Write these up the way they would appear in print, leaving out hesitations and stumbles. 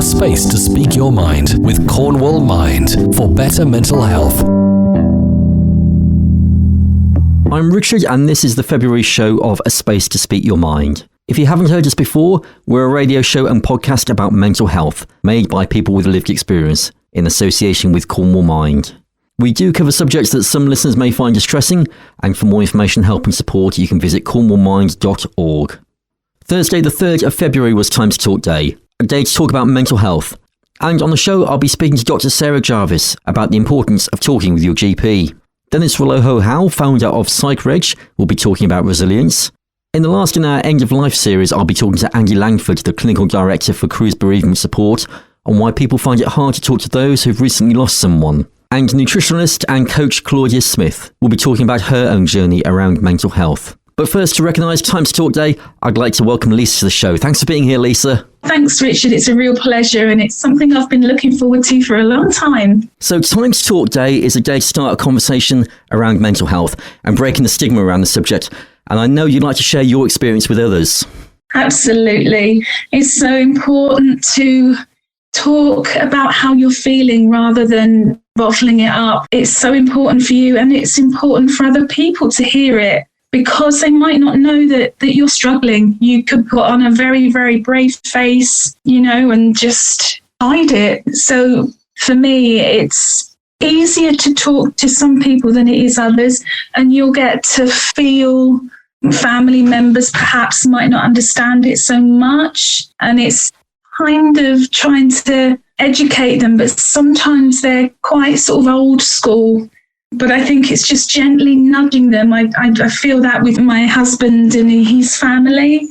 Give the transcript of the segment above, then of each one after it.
space to speak your mind with Cornwall Mind for better mental health. I'm Richard, and this is the February show of A Space to Speak Your Mind. If you haven't heard us before, we're a radio show and podcast about mental health, made by people with lived experience, in association with Cornwall Mind. We do cover subjects that some listeners may find distressing, and for more information, help and support, you can visit cornwallmind.org. Thursday the 3rd of February was Time to Talk Day, a day to talk about mental health. And on the show, I'll be speaking to Dr. Sarah Jarvis about the importance of talking with your GP. Dennis Relojo-Howell, founder of Psychreg, will be talking about resilience. In the last in our End of Life series, I'll be talking to Andy Langford, the clinical director for Cruse bereavement support, on why people find it hard to talk to those who've recently lost someone. And nutritionalist and coach Claudia Smith will be talking about her own journey around mental health. But first, to recognise Time to Talk Day, I'd like to welcome Lisa to the show. Thanks for being here, Lisa. Thanks, Richard. It's a real pleasure, and it's something I've been looking forward to for a long time. So Time to Talk Day is a day to start a conversation around mental health and breaking the stigma around the subject. And I know you'd like to share your experience with others. Absolutely. It's so important to talk about how you're feeling rather than bottling it up. It's so important for you, and it's important for other people to hear it, because they might not know that you're struggling. You could put on a very, very brave face, and just hide it. So for me, it's easier to talk to some people than it is others, and you'll get to feel family members perhaps might not understand it so much, and it's kind of trying to educate them, but sometimes they're quite sort of old school. But I think it's just gently nudging them. I feel that with my husband and his family.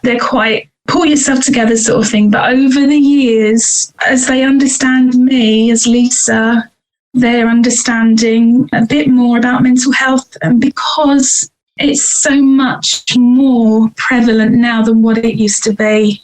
They're quite pull yourself together sort of thing. But over the years, as they understand me as Lisa, they're understanding a bit more about mental health, and because it's so much more prevalent now than what it used to be.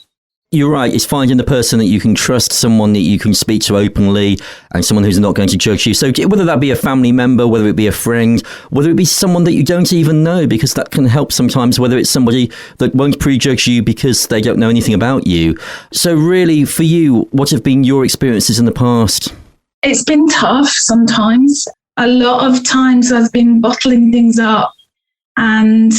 You're right. It's finding the person that you can trust, someone that you can speak to openly, and someone who's not going to judge you. So whether that be a family member, whether it be a friend, whether it be someone that you don't even know, because that can help sometimes, whether it's somebody that won't prejudge you because they don't know anything about you. So really, for you, what have been your experiences in the past? It's been tough sometimes. A lot of times I've been bottling things up, and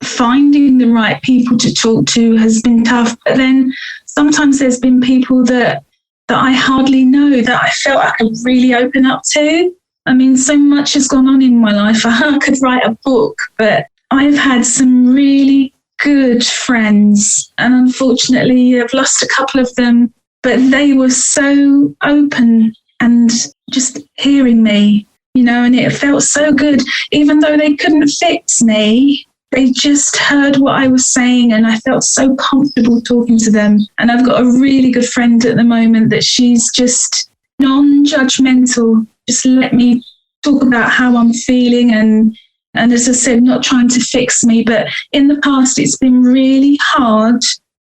finding the right people to talk to has been tough. But then sometimes there's been people that I hardly know that I felt I could really open up to. I mean, so much has gone on in my life. I could write a book, but I've had some really good friends, and unfortunately I've lost a couple of them, but they were so open and just hearing me, and it felt so good. Even though they couldn't fix me, they just heard what I was saying, and I felt so comfortable talking to them. And I've got a really good friend at the moment that she's just non-judgmental. Just let me talk about how I'm feeling, and as I said, not trying to fix me. But in the past, it's been really hard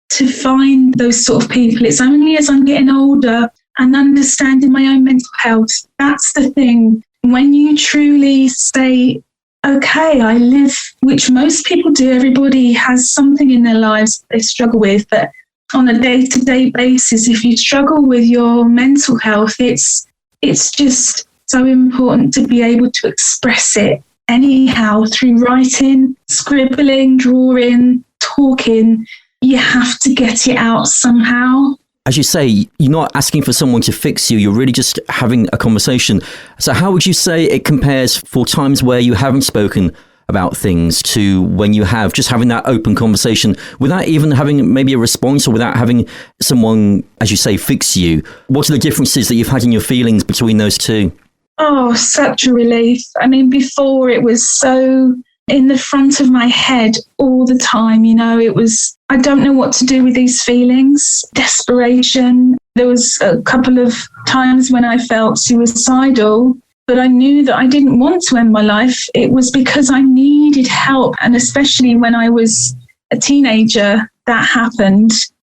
to find those sort of people. It's only as I'm getting older and understanding my own mental health. That's the thing. When you truly say, okay, I live, which most people do. Everybody has something in their lives they struggle with, but on a day-to-day basis, if you struggle with your mental health, it's just so important to be able to express it anyhow through writing, scribbling, drawing, talking. You have to get it out somehow. As you say, you're not asking for someone to fix you, you're really just having a conversation. So how would you say it compares for times where you haven't spoken about things to when you have, just having that open conversation without even having maybe a response or without having someone, as you say, fix you? What are the differences that you've had in your feelings between those two? Oh, such a relief. I mean, before it was so in the front of my head all the time, it was, I don't know what to do with these feelings, desperation. There was a couple of times when I felt suicidal, but I knew that I didn't want to end my life. It was because I needed help. And especially when I was a teenager, that happened.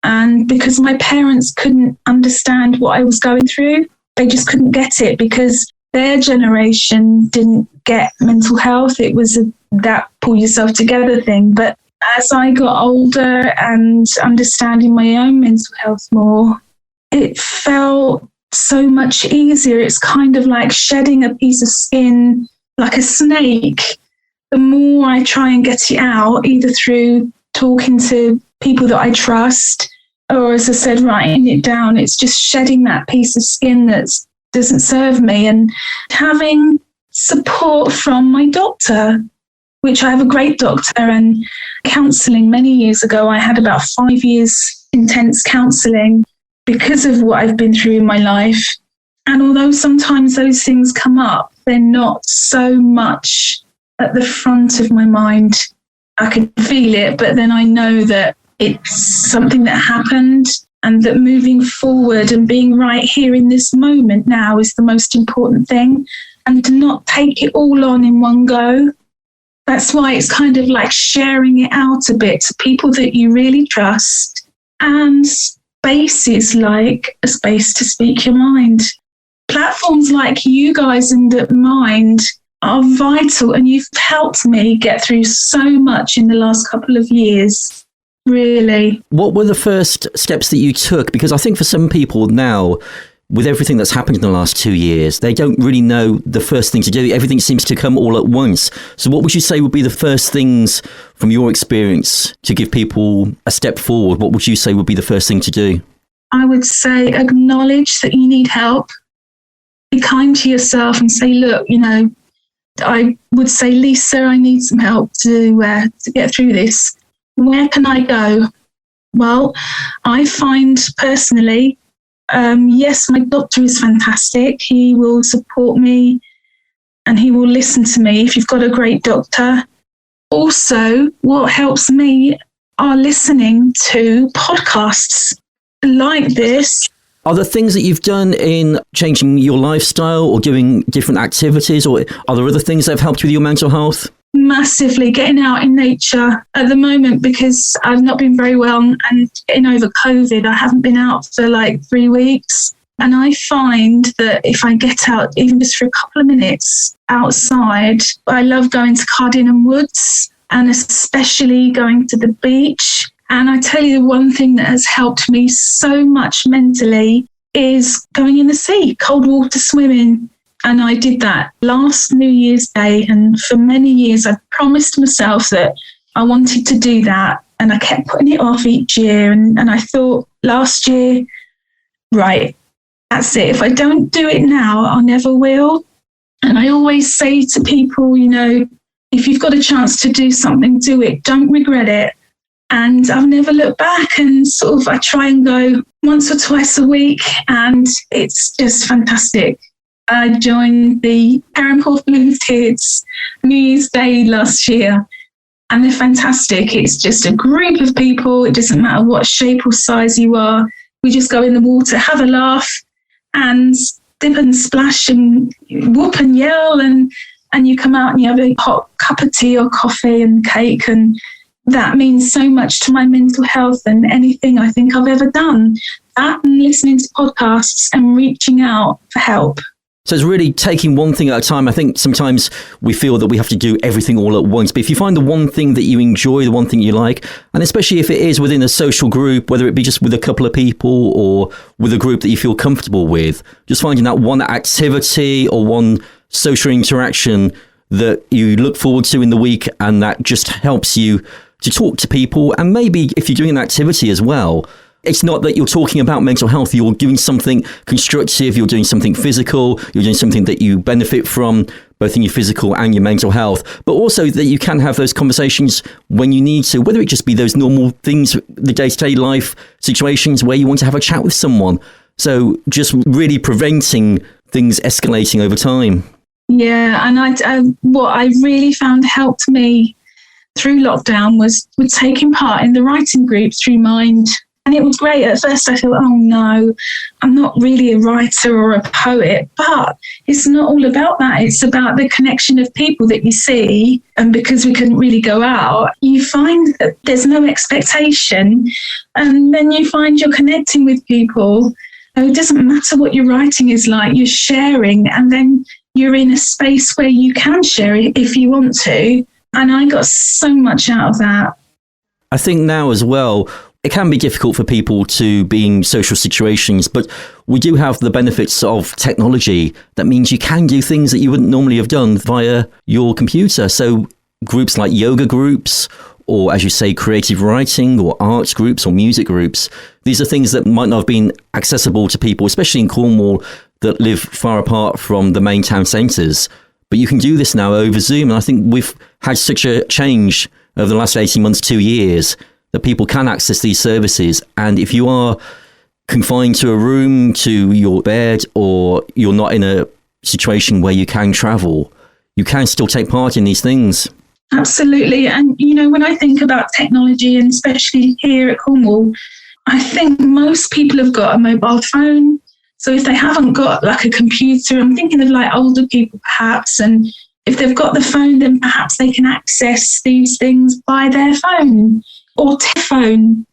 And because my parents couldn't understand what I was going through, they just couldn't get it, because their generation didn't get mental health. It was that pull yourself together thing. But as I got older and understanding my own mental health more, it felt so much easier. It's kind of like shedding a piece of skin, like a snake. The more I try and get it out, either through talking to people that I trust, or as I said, writing it down, it's just shedding that piece of skin that doesn't serve me, and having support from my doctor, which I have a great doctor, and counselling many years ago. I had about 5 years intense counselling because of what I've been through in my life. And although sometimes those things come up, they're not so much at the front of my mind. I can feel it, but then I know that it's something that happened, and that moving forward and being right here in this moment now is the most important thing, and to not take it all on in one go. That's why it's kind of like sharing it out a bit to people that you really trust, and spaces like A Space to Speak Your Mind. Platforms like you guys and Mind are vital, and you've helped me get through so much in the last couple of years, really. What were the first steps that you took? Because I think for some people now, with everything that's happened in the last 2 years, they don't really know the first thing to do. Everything seems to come all at once. So what would you say would be the first things from your experience to give people a step forward? What would you say would be the first thing to do? I would say acknowledge that you need help. Be kind to yourself and say, look, I would say, Lisa, I need some help to get through this. Where can I go? Well, I find personally, yes, my doctor is fantastic. He will support me and he will listen to me if you've got a great doctor. Also, what helps me are listening to podcasts like this. Are there things that you've done in changing your lifestyle or doing different activities, or are there other things that have helped with your mental health? Massively getting out in nature at the moment, because I've not been very well, and getting over COVID, I haven't been out for like 3 weeks. And I find that if I get out, even just for a couple of minutes outside, I love going to Cardinham Woods and especially going to the beach. And I tell you, the one thing that has helped me so much mentally is going in the sea, cold water swimming. And I did that last New Year's Day. And for many years, I promised myself that I wanted to do that. And I kept putting it off each year. And I thought last year, right, that's it. If I don't do it now, I never will. And I always say to people, if you've got a chance to do something, do it. Don't regret it. And I've never looked back, and sort of I try and go once or twice a week, and it's just fantastic. I joined the Perranporth Balloon Kids New Year's Day last year, and they're fantastic. It's just a group of people. It doesn't matter what shape or size you are. We just go in the water, have a laugh, and dip and splash and whoop and yell, and you come out and you have a hot cup of tea or coffee and cake, and that means so much to my mental health and anything I think I've ever done. That and listening to podcasts and reaching out for help. So it's really taking one thing at a time. I think sometimes we feel that we have to do everything all at once. But if you find the one thing that you enjoy, the one thing you like, and especially if it is within a social group, whether it be just with a couple of people or with a group that you feel comfortable with, just finding that one activity or one social interaction that you look forward to in the week, and that just helps you to talk to people. And maybe if you're doing an activity as well, it's not that you're talking about mental health, you're doing something constructive, you're doing something physical, you're doing something that you benefit from, both in your physical and your mental health, but also that you can have those conversations when you need to, whether it just be those normal things, the day-to-day life situations where you want to have a chat with someone. So just really preventing things escalating over time. Yeah, and what I really found helped me through lockdown was with taking part in the writing group through Mind. And it was great. At first I thought, oh no, I'm not really a writer or a poet, but it's not all about that. It's about the connection of people that you see. And because we couldn't really go out, you find that there's no expectation. And then you find you're connecting with people. It doesn't matter what your writing is like, you're sharing, and then you're in a space where you can share it if you want to. And I got so much out of that. I think now as well, it can be difficult for people to be in social situations, but we do have the benefits of technology. That means you can do things that you wouldn't normally have done via your computer. So groups like yoga groups, or as you say, creative writing or arts groups or music groups, these are things that might not have been accessible to people, especially in Cornwall, that live far apart from the main town centres. But you can do this now over Zoom. And I think we've had such a change over the last 18 months, 2 years, that people can access these services. And if you are confined to a room, to your bed, or you're not in a situation where you can travel, you can still take part in these things. Absolutely. And, when I think about technology, and especially here at Cornwall, I think most people have got a mobile phone. So if they haven't got like a computer, I'm thinking of like older people perhaps, and if they've got the phone, then perhaps they can access these things by their phone or telephone.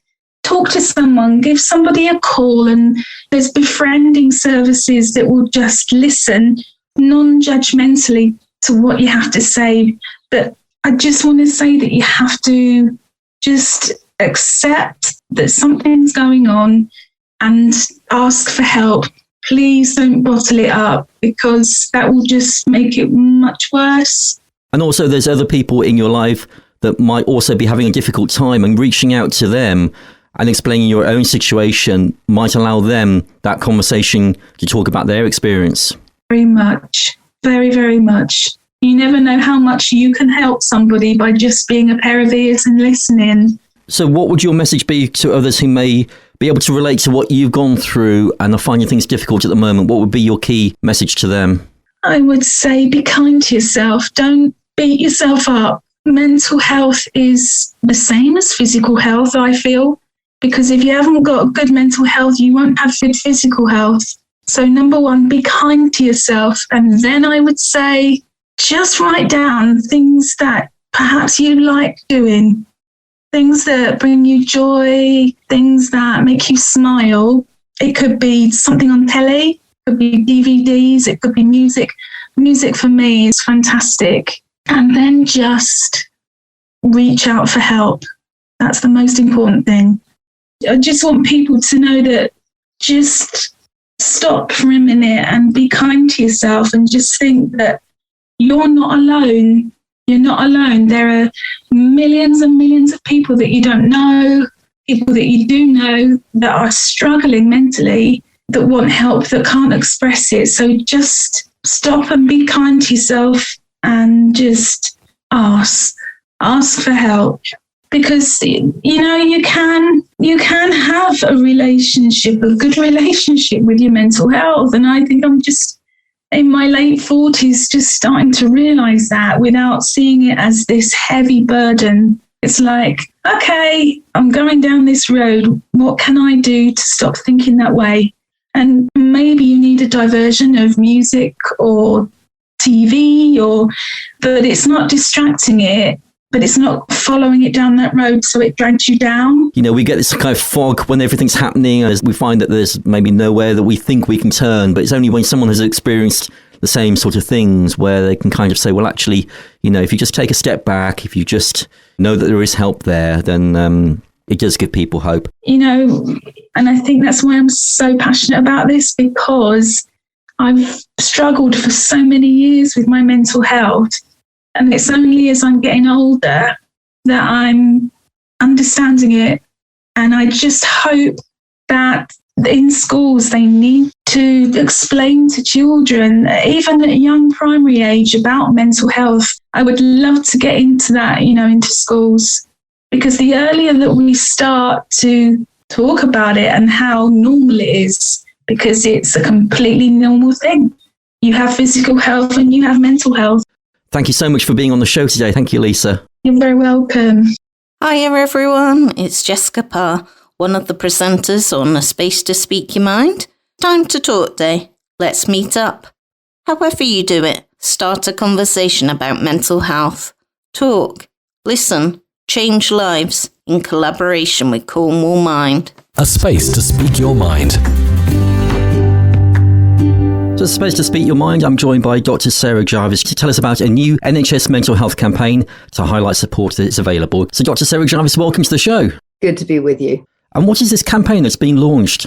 Talk to someone, give somebody a call, and there's befriending services that will just listen non-judgmentally to what you have to say. But I just want to say that you have to just accept that something's going on and ask for help. Please don't bottle it up, because that will just make it much worse. And also there's other people in your life that might also be having a difficult time, and reaching out to them and explaining your own situation might allow them that conversation to talk about their experience. Very much. Very, very much. You never know how much you can help somebody by just being a pair of ears and listening. So what would your message be to others who may be able to relate to what you've gone through and are finding things difficult at the moment? What would be your key message to them? I would say be kind to yourself. Don't beat yourself up. Mental health is the same as physical health, I feel, because if you haven't got good mental health, you won't have good physical health. So number one, be kind to yourself. And then I would say just write down things that perhaps you like doing. Things that bring you joy, things that make you smile. It could be something on telly, it could be DVDs, it could be music. Music for me is fantastic. And then just reach out for help. That's the most important thing. I just want people to know that just stop for a minute and be kind to yourself, and just think that you're not alone. You're not alone. There are millions and millions of people that you don't know, people that you do know that are struggling mentally, that want help, that can't express it. So just stop and be kind to yourself, and just ask for help. Because, you can have a good relationship with your mental health. And I think I'm just in my late 40s, just starting to realize that, without seeing it as this heavy burden. It's like, okay, I'm going down this road. What can I do to stop thinking that way? And maybe you need a diversion of music or TV, but it's not distracting it, but it's not following it down that road so it drags you down. We get this kind of fog when everything's happening, as we find that there's maybe nowhere that we think we can turn, but it's only when someone has experienced the same sort of things where they can kind of say, well, actually, if you just take a step back, if you just know that there is help there, then it does give people hope. And I think that's why I'm so passionate about this, because I've struggled for so many years with my mental health. And it's only as I'm getting older that I'm understanding it. And I just hope that in schools they need to explain to children, even at a young primary age, about mental health. I would love to get into that, into schools, because the earlier that we start to talk about it and how normal it is, because it's a completely normal thing. You have physical health and you have mental health. Thank you so much for being on the show today. Thank you, Lisa. You're very welcome. Hiya everyone, it's Jessica Parr, one of the presenters on A Space to Speak Your Mind. Time to Talk Day. Let's meet up. However you do it, start a conversation about mental health. Talk, listen, change lives in collaboration with Cornwall Mind. A space to speak your mind. So, Space to Speak Your Mind, I'm joined by Dr. Sarah Jarvis to tell us about a new NHS mental health campaign to highlight support that is available. So, Dr. Sarah Jarvis, welcome to the show. Good to be with you. And what is this campaign that's been launched?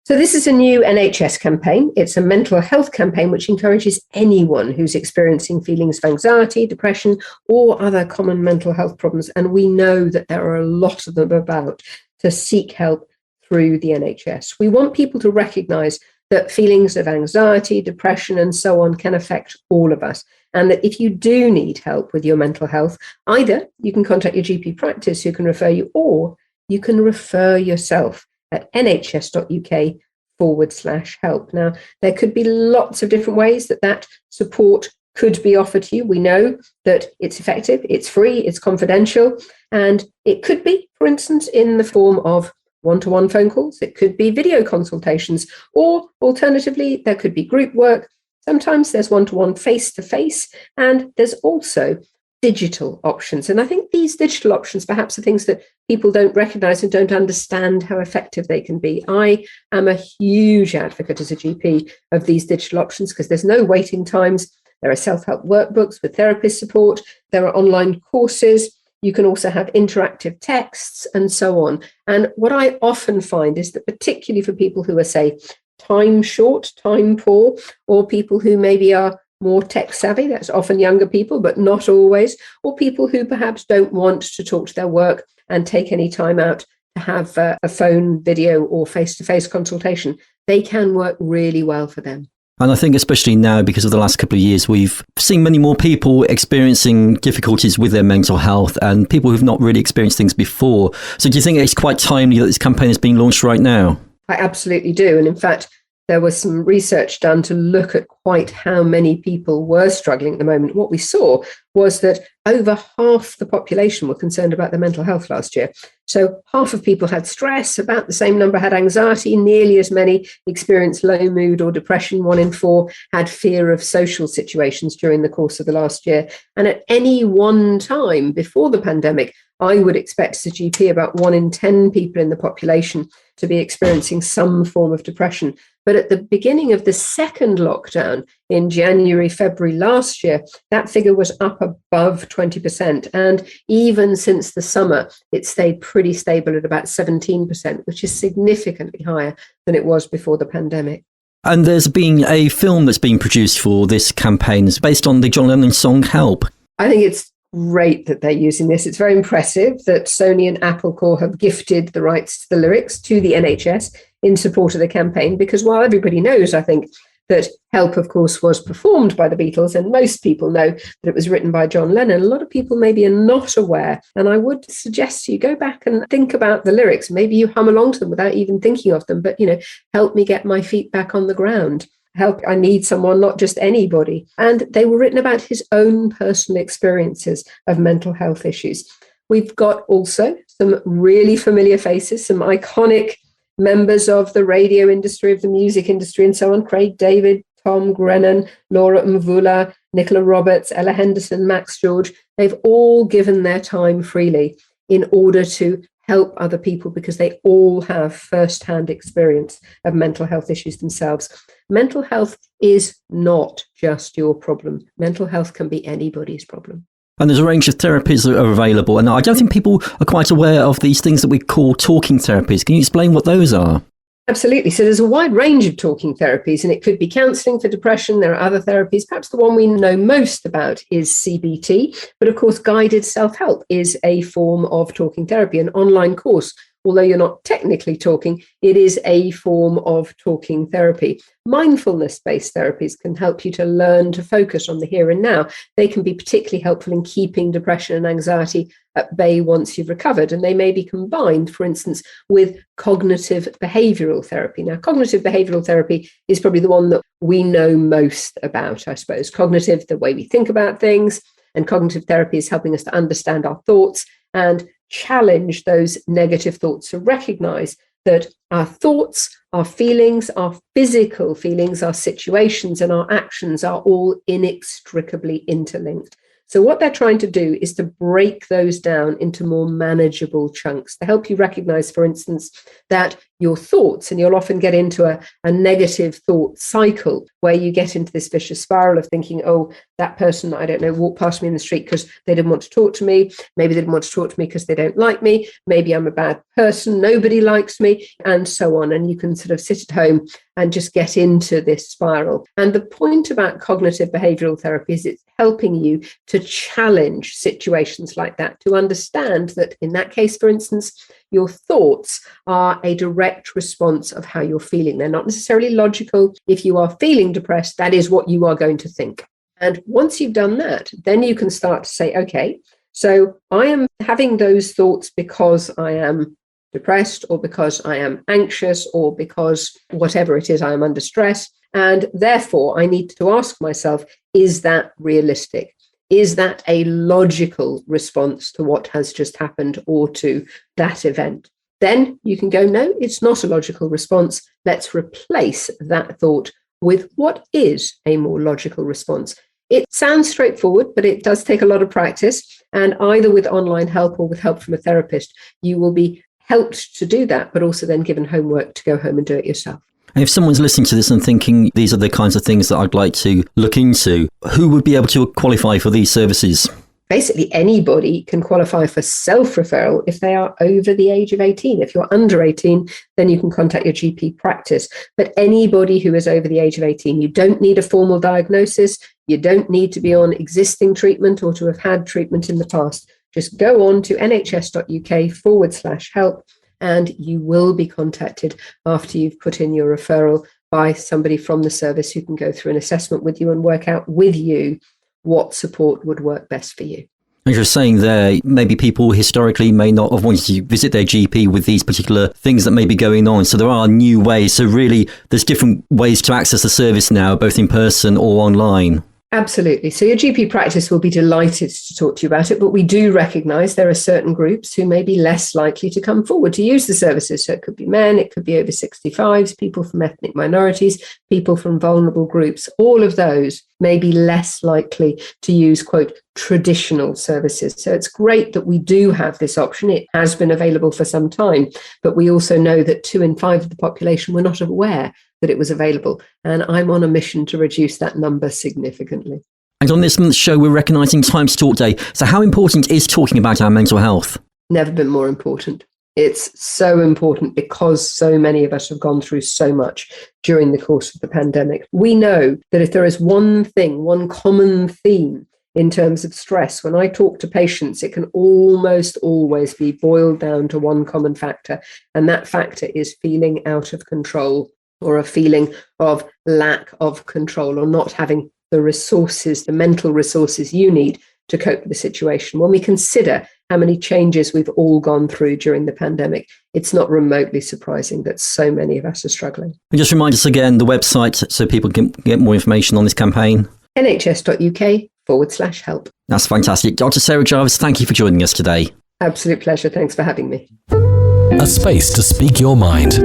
So this is a new NHS campaign. It's a mental health campaign which encourages anyone who's experiencing feelings of anxiety, depression, or other common mental health problems, and we know that there are a lot of them about, to seek help through the NHS. We want people to recognise that feelings of anxiety, depression, and so on can affect all of us, and that if you do need help with your mental health, either you can contact your GP practice who can refer you, or you can refer yourself at nhs.uk/help. Now, there could be lots of different ways that support could be offered to you. We know that it's effective, it's free, it's confidential, and it could be, for instance, in the form of one-to-one phone calls, it could be video consultations, or alternatively, there could be group work. Sometimes there's one-to-one face-to-face, and there's also digital options. And I think these digital options perhaps are things that people don't recognize and don't understand how effective they can be. I am a huge advocate as a GP of these digital options because there's no waiting times. There are self-help workbooks with therapist support. There are online courses. You can also have interactive texts and so on. And what I often find is that particularly for people who are, say, time short, time poor, or people who maybe are more tech savvy, that's often younger people, but not always, or people who perhaps don't want to talk to their work and take any time out to have a phone, video, or face-to-face consultation, they can work really well for them. And I think especially now, because of the last couple of years, we've seen many more people experiencing difficulties with their mental health and people who've not really experienced things before. So do you think it's quite timely that this campaign is being launched right now? I absolutely do. And in fact, there was some research done to look at quite how many people were struggling at the moment. What we saw was that over half the population were concerned about their mental health last year. So half of people had stress, about the same number had anxiety, nearly as many experienced low mood or depression, 1 in 4 had fear of social situations during the course of the last year. And at any one time before the pandemic, I would expect as a GP about 1 in 10 people in the population to be experiencing some form of depression. But at the beginning of the second lockdown in January, February last year, that figure was up above 20%. And even since the summer, it stayed pretty stable at about 17%, which is significantly higher than it was before the pandemic. And there's been a film that's been produced for this campaign. It's based on the John Lennon song Help. I think it's great that they're using this. It's very impressive that Sony and Apple Corps have gifted the rights to the lyrics to the NHS in support of the campaign, because while everybody knows, I think, that Help, of course, was performed by the Beatles, and most people know that it was written by John Lennon, a lot of people maybe are not aware. And I would suggest you go back and think about the lyrics. Maybe you hum along to them without even thinking of them, but, help me get my feet back on the ground. Help, I need someone, not just anybody. And they were written about his own personal experiences of mental health issues. We've got also some really familiar faces, some iconic members of the radio industry, of the music industry and so on. Craig David, Tom Grennan, Laura Mvula, Nicola Roberts, Ella Henderson, Max George. They've all given their time freely in order to help other people because they all have first-hand experience of mental health issues themselves. Mental health is not just your problem. Mental health can be anybody's problem. And there's a range of therapies that are available. And I don't think people are quite aware of these things that we call talking therapies. Can you explain what those are? Absolutely. So there's a wide range of talking therapies, and it could be counselling for depression. There are other therapies. Perhaps the one we know most about is CBT. But of course, guided self-help is a form of talking therapy, an online course. Although you're not technically talking, it is a form of talking therapy. Mindfulness-based therapies can help you to learn to focus on the here and now. They can be particularly helpful in keeping depression and anxiety at bay once you've recovered. And they may be combined, for instance, with cognitive behavioural therapy. Now, cognitive behavioural therapy is probably the one that we know most about, I suppose. Cognitive, the way we think about things, and cognitive therapy is helping us to understand our thoughts and challenge those negative thoughts, to recognize that our thoughts, our feelings, our physical feelings, our situations and our actions are all inextricably interlinked. So what they're trying to do is to break those down into more manageable chunks, to help you recognize, for instance, that your thoughts, and you'll often get into a negative thought cycle where you get into this vicious spiral of thinking, oh, that person, I don't know, walked past me in the street because they didn't want to talk to me. Maybe they didn't want to talk to me because they don't like me. Maybe I'm a bad person. Nobody likes me, and so on. And you can sort of sit at home and just get into this spiral. And the point about cognitive behavioral therapy is it's helping you to challenge situations like that, to understand that in that case, for instance, your thoughts are a direct response of how you're feeling. They're not necessarily logical. If you are feeling depressed, that is what you are going to think. And once you've done that, then you can start to say, okay, so I am having those thoughts because I am depressed, or because I am anxious, or because whatever it is, I am under stress. And therefore, I need to ask myself, is that realistic? Is that a logical response to what has just happened or to that event? Then you can go, no, it's not a logical response. Let's replace that thought with what is a more logical response. It sounds straightforward, but it does take a lot of practice. And either with online help or with help from a therapist, you will be helped to do that, but also then given homework to go home and do it yourself. And if someone's listening to this and thinking these are the kinds of things that I'd like to look into, who would be able to qualify for these services? Basically, anybody can qualify for self-referral if they are over the age of 18. If you're under 18, then you can contact your GP practice. But anybody who is over the age of 18, you don't need a formal diagnosis. You don't need to be on existing treatment or to have had treatment in the past. Just go on to nhs.uk/help and you will be contacted after you've put in your referral by somebody from the service who can go through an assessment with you and work out with you what support would work best for you. As you're saying there, maybe people historically may not have wanted to visit their GP with these particular things that may be going on. So there are new ways. So really, there's different ways to access the service now, both in person or online. Absolutely. So your GP practice will be delighted to talk to you about it, but we do recognise there are certain groups who may be less likely to come forward to use the services. So it could be men, it could be over 65s, people from ethnic minorities, people from vulnerable groups. All of those may be less likely to use, quote, traditional services. So it's great that we do have this option. It has been available for some time, but we also know that 2 in 5 of the population were not aware that it was available. And I'm on a mission to reduce that number significantly. And on this month's show, we're recognising Time to Talk Day. So how important is talking about our mental health? Never been more important. It's so important because so many of us have gone through so much during the course of the pandemic. We know that if there is one thing, one common theme in terms of stress, when I talk to patients, it can almost always be boiled down to one common factor. And that factor is feeling out of control, or a feeling of lack of control, or not having the resources, the mental resources you need to cope with the situation. When we consider how many changes we've all gone through during the pandemic, it's not remotely surprising that so many of us are struggling. And just remind us again, the website, so people can get more information on this campaign. nhs.uk/help. That's fantastic. Dr. Sarah Jarvis, thank you for joining us today. Absolute pleasure. Thanks for having me. A space to speak your mind.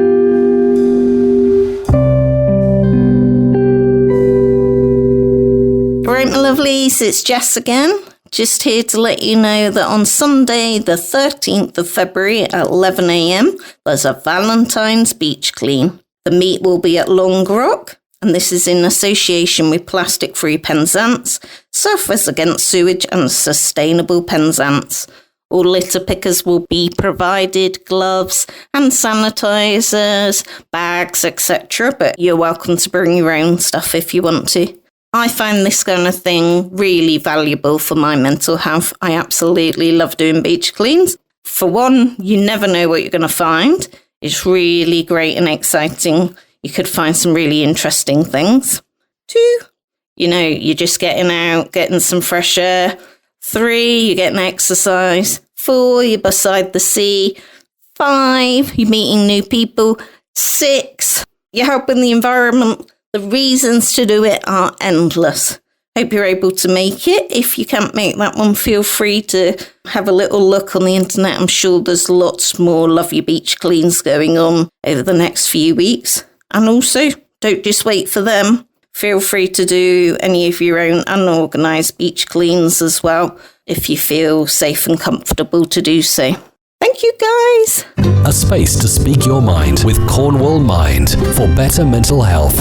Right, my lovelies, it's Jess again. Just here to let you know that on Sunday, the 13th of February at 11 a.m, there's a Valentine's beach clean. The meet will be at Long Rock, and this is in association with Plastic Free Penzance, Surfers Against Sewage and Sustainable Penzance. All litter pickers will be provided gloves, hand sanitisers, bags, etc. But you're welcome to bring your own stuff if you want to. I find this kind of thing really valuable for my mental health. I absolutely love doing beach cleans. For one, you never know what you're going to find. It's really great and exciting. You could find some really interesting things. 2, you're just getting out, getting some fresh air. 3, you're getting exercise. 4, you're beside the sea. 5, you're meeting new people. 6, you're helping the environment. The reasons to do it are endless. Hope you're able to make it. If you can't make that one, feel free to have a little look on the internet. I'm sure there's lots more Love Your Beach cleans going on over the next few weeks. And also, don't just wait for them. Feel free to do any of your own unorganised beach cleans as well, if you feel safe and comfortable to do so. Thank Thank you, guys. A space to speak your mind with Cornwall Mind for better mental health.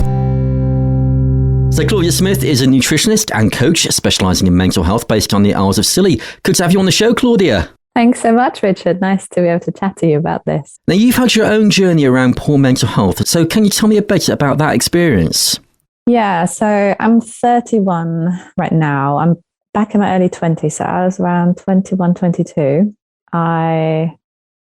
So Claudia Smith is a nutritionist and coach specialising in mental health based on the Isles of Scilly. Good to have you on the show, Claudia. Thanks so much, Richard. Nice to be able to chat to you about this. Now, you've had your own journey around poor mental health. So can you tell me a bit about that experience? Yeah, so I'm 31 right now. I'm back in my early 20s. So I was around 21, 22.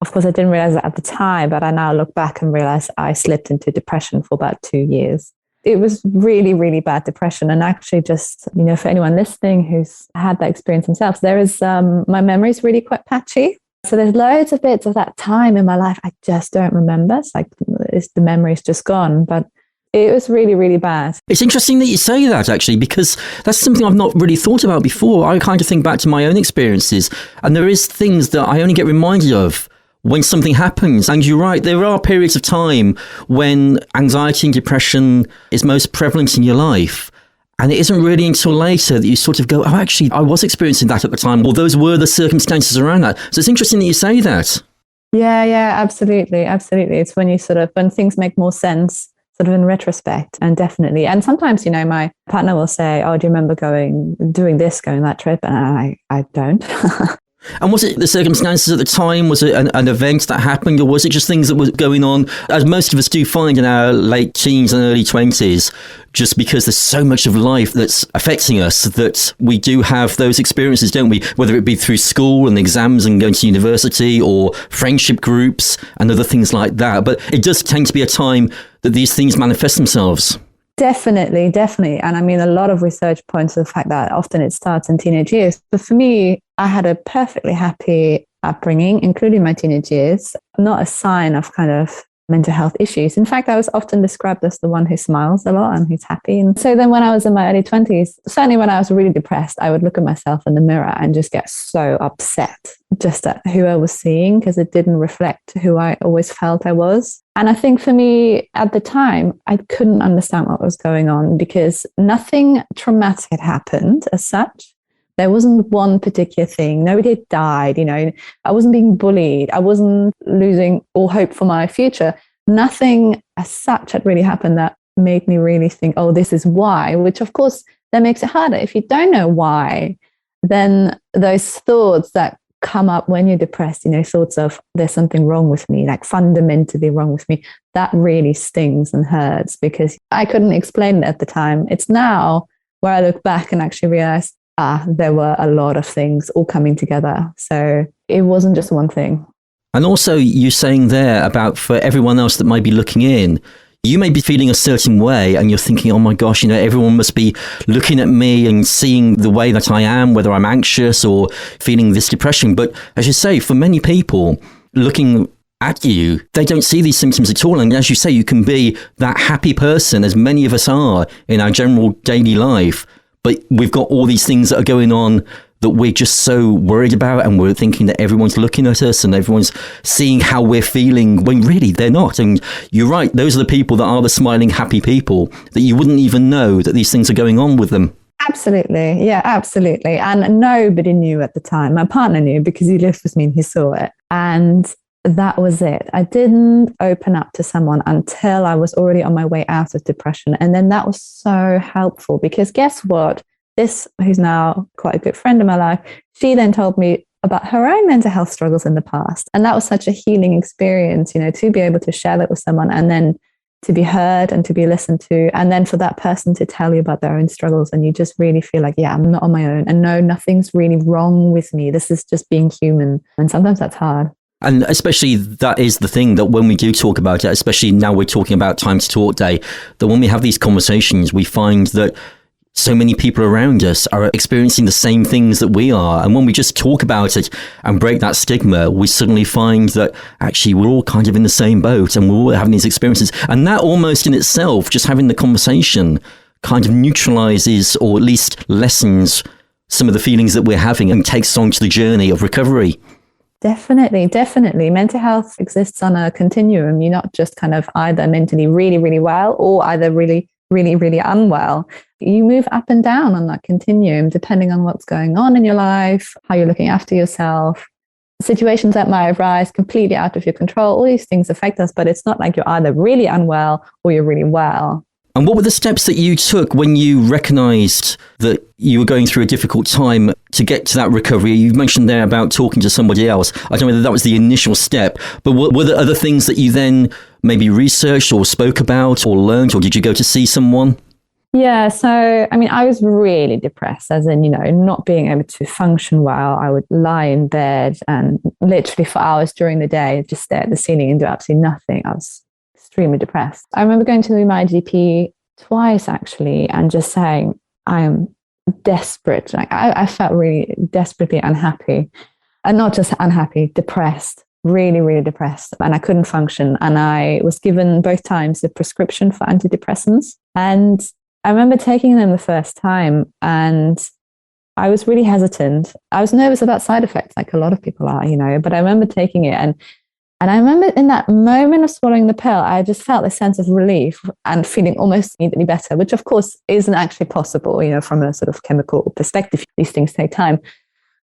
Of course, I didn't realize it at the time, but I now look back and realize I slipped into depression for about 2 years. It was really, really bad depression. And actually just, for anyone listening who's had that experience themselves, my memory is really quite patchy. So there's loads of bits of that time in my life I just don't remember. It's like the memory's just gone, but it was really, really bad. It's interesting that you say that, actually, because that's something I've not really thought about before. I kind of think back to my own experiences, and there is things that I only get reminded of when something happens. And you're right, there are periods of time when anxiety and depression is most prevalent in your life. And it isn't really until later that you sort of go, oh, actually, I was experiencing that at the time, or those were the circumstances around that. So it's interesting that you say that. Yeah, absolutely. Absolutely. It's when when things make more sense, sort of in retrospect, and definitely. And sometimes, my partner will say, oh, do you remember going that trip? And I don't. And was it the circumstances at the time? Was it an event that happened, or was it just things that were going on, as most of us do find in our late teens and early 20s, just because there's so much of life that's affecting us that we do have those experiences, don't we? Whether it be through school and exams and going to university, or friendship groups and other things like that. But it does tend to be a time that these things manifest themselves. Definitely. And I mean, a lot of research points to the fact that often it starts in teenage years. But for me, I had a perfectly happy upbringing, including my teenage years, not a sign of kind of mental health issues. In fact, I was often described as the one who smiles a lot and who's happy. And so then when I was in my early 20s, certainly when I was really depressed, I would look at myself in the mirror and just get so upset just at who I was seeing, because it didn't reflect who I always felt I was. And I think for me at the time, I couldn't understand what was going on, because nothing traumatic had happened as such. There wasn't one particular thing. Nobody had died, I wasn't being bullied. I wasn't losing all hope for my future. Nothing as such had really happened that made me really think, oh, this is why, which of course that makes it harder. If you don't know why, then those thoughts that come up when you're depressed, thoughts of there's something wrong with me, like fundamentally wrong with me, that really stings and hurts, because I couldn't explain it at the time. It's now where I look back and actually realize, there were a lot of things all coming together. So it wasn't just one thing. And also you're saying there about, for everyone else that might be looking in, you may be feeling a certain way and you're thinking, oh my gosh, everyone must be looking at me and seeing the way that I am, whether I'm anxious or feeling this depression. But as you say, for many people looking at you, they don't see these symptoms at all. And as you say, you can be that happy person, as many of us are in our general daily life. But we've got all these things that are going on that we're just so worried about, and we're thinking that everyone's looking at us and everyone's seeing how we're feeling, when really they're not. And you're right, those are the people that are the smiling, happy people that you wouldn't even know that these things are going on with them. Absolutely. Yeah, absolutely. And nobody knew at the time. My partner knew because he lived with me and he saw it. And that was it. I didn't open up to someone until I was already on my way out of depression. And then that was so helpful, because guess what? This, who's now quite a good friend in my life, she then told me about her own mental health struggles in the past. And that was such a healing experience, to be able to share that with someone, and then to be heard and to be listened to. And then for that person to tell you about their own struggles, and you just really feel like, yeah, I'm not on my own. And no, nothing's really wrong with me. This is just being human. And sometimes that's hard. And especially that is the thing, that when we do talk about it, especially now we're talking about Time to Talk Day, that when we have these conversations, we find that so many people around us are experiencing the same things that we are. And when we just talk about it and break that stigma, we suddenly find that actually we're all kind of in the same boat and we're all having these experiences. And that almost in itself, just having the conversation, kind of neutralizes or at least lessens some of the feelings that we're having and takes us on to the journey of recovery. Definitely. Mental health exists on a continuum. You're not just kind of either mentally really, really well or either really, really, really unwell. You move up and down on that continuum depending on what's going on in your life, how you're looking after yourself. situations that might arise completely out of your control. All these things affect us, but it's not like you're either really unwell or you're really well. And what were the steps that you took when you recognised that you were going through a difficult time to get to that recovery? You mentioned there about talking to somebody else. I don't know whether that was the initial step, but were there other things that you then maybe researched or spoke about or learned, or did you go to see someone? Yeah, so, I mean, I was really depressed, as in, not being able to function well. I would lie in bed and literally for hours during the day, just stare at the ceiling and do absolutely nothing. I was extremely depressed. I remember going to my GP twice, actually, and just saying, I am desperate. Like, I felt really desperately unhappy. And not just unhappy, depressed. Really, really depressed. And I couldn't function. And I was given both times a prescription for antidepressants. And I remember taking them the first time and I was really hesitant. I was nervous about side effects, like a lot of people are, but I remember taking it. And I remember in that moment of swallowing the pill, I just felt a sense of relief and feeling almost immediately better, which of course isn't actually possible, from a sort of chemical perspective. These things take time.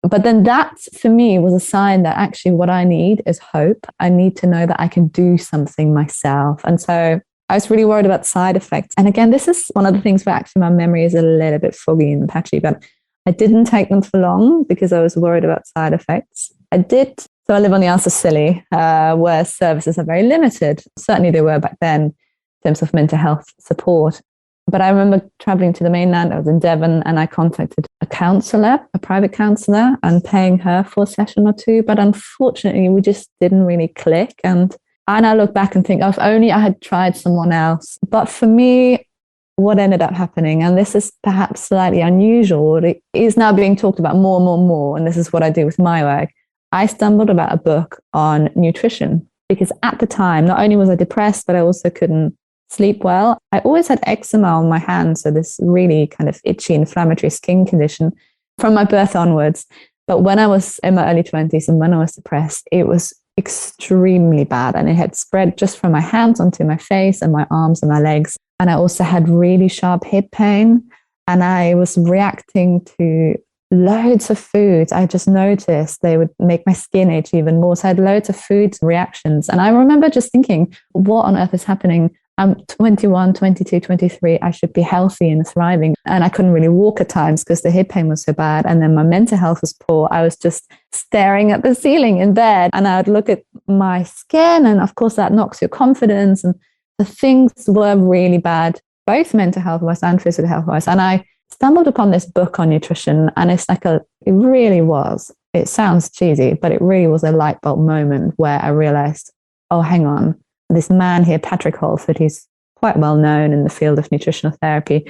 But then that, for me, was a sign that actually what I need is hope. I need to know that I can do something myself. And so I was really worried about side effects. And again, this is one of the things where actually my memory is a little bit foggy and patchy, but I didn't take them for long because I was worried about side effects. So I live on the Isles of Scilly, where services are very limited. Certainly they were back then in terms of mental health support. But I remember traveling to the mainland. I was in Devon and I contacted a private counsellor, and paying her for a session or two. But unfortunately, we just didn't really click. And I now look back and think, if only I had tried someone else. But for me, what ended up happening, and this is perhaps slightly unusual, it is now being talked about more and more and more. And this is what I do with my work. I stumbled about a book on nutrition because at the time, not only was I depressed, but I also couldn't sleep well. I always had eczema on my hands, so this really kind of itchy, inflammatory skin condition from my birth onwards. But when I was in my early 20s and when I was depressed, it was extremely bad. And it had spread just from my hands onto my face and my arms and my legs. And I also had really sharp hip pain. And I was reacting to loads of foods. I just noticed they would make my skin itch even more. So I had loads of food reactions. And I remember just thinking, what on earth is happening? I'm 21, 22, 23. I should be healthy and thriving. And I couldn't really walk at times because the hip pain was so bad. And then my mental health was poor. I was just staring at the ceiling in bed. And I would look at my skin. And of course, that knocks your confidence. And the things were really bad, both mental health-wise and physical health-wise. And I stumbled upon this book on nutrition. And it really was. It sounds cheesy, but it really was a light bulb moment where I realized, oh, hang on. This man here, Patrick Holford, he's quite well known in the field of nutritional therapy.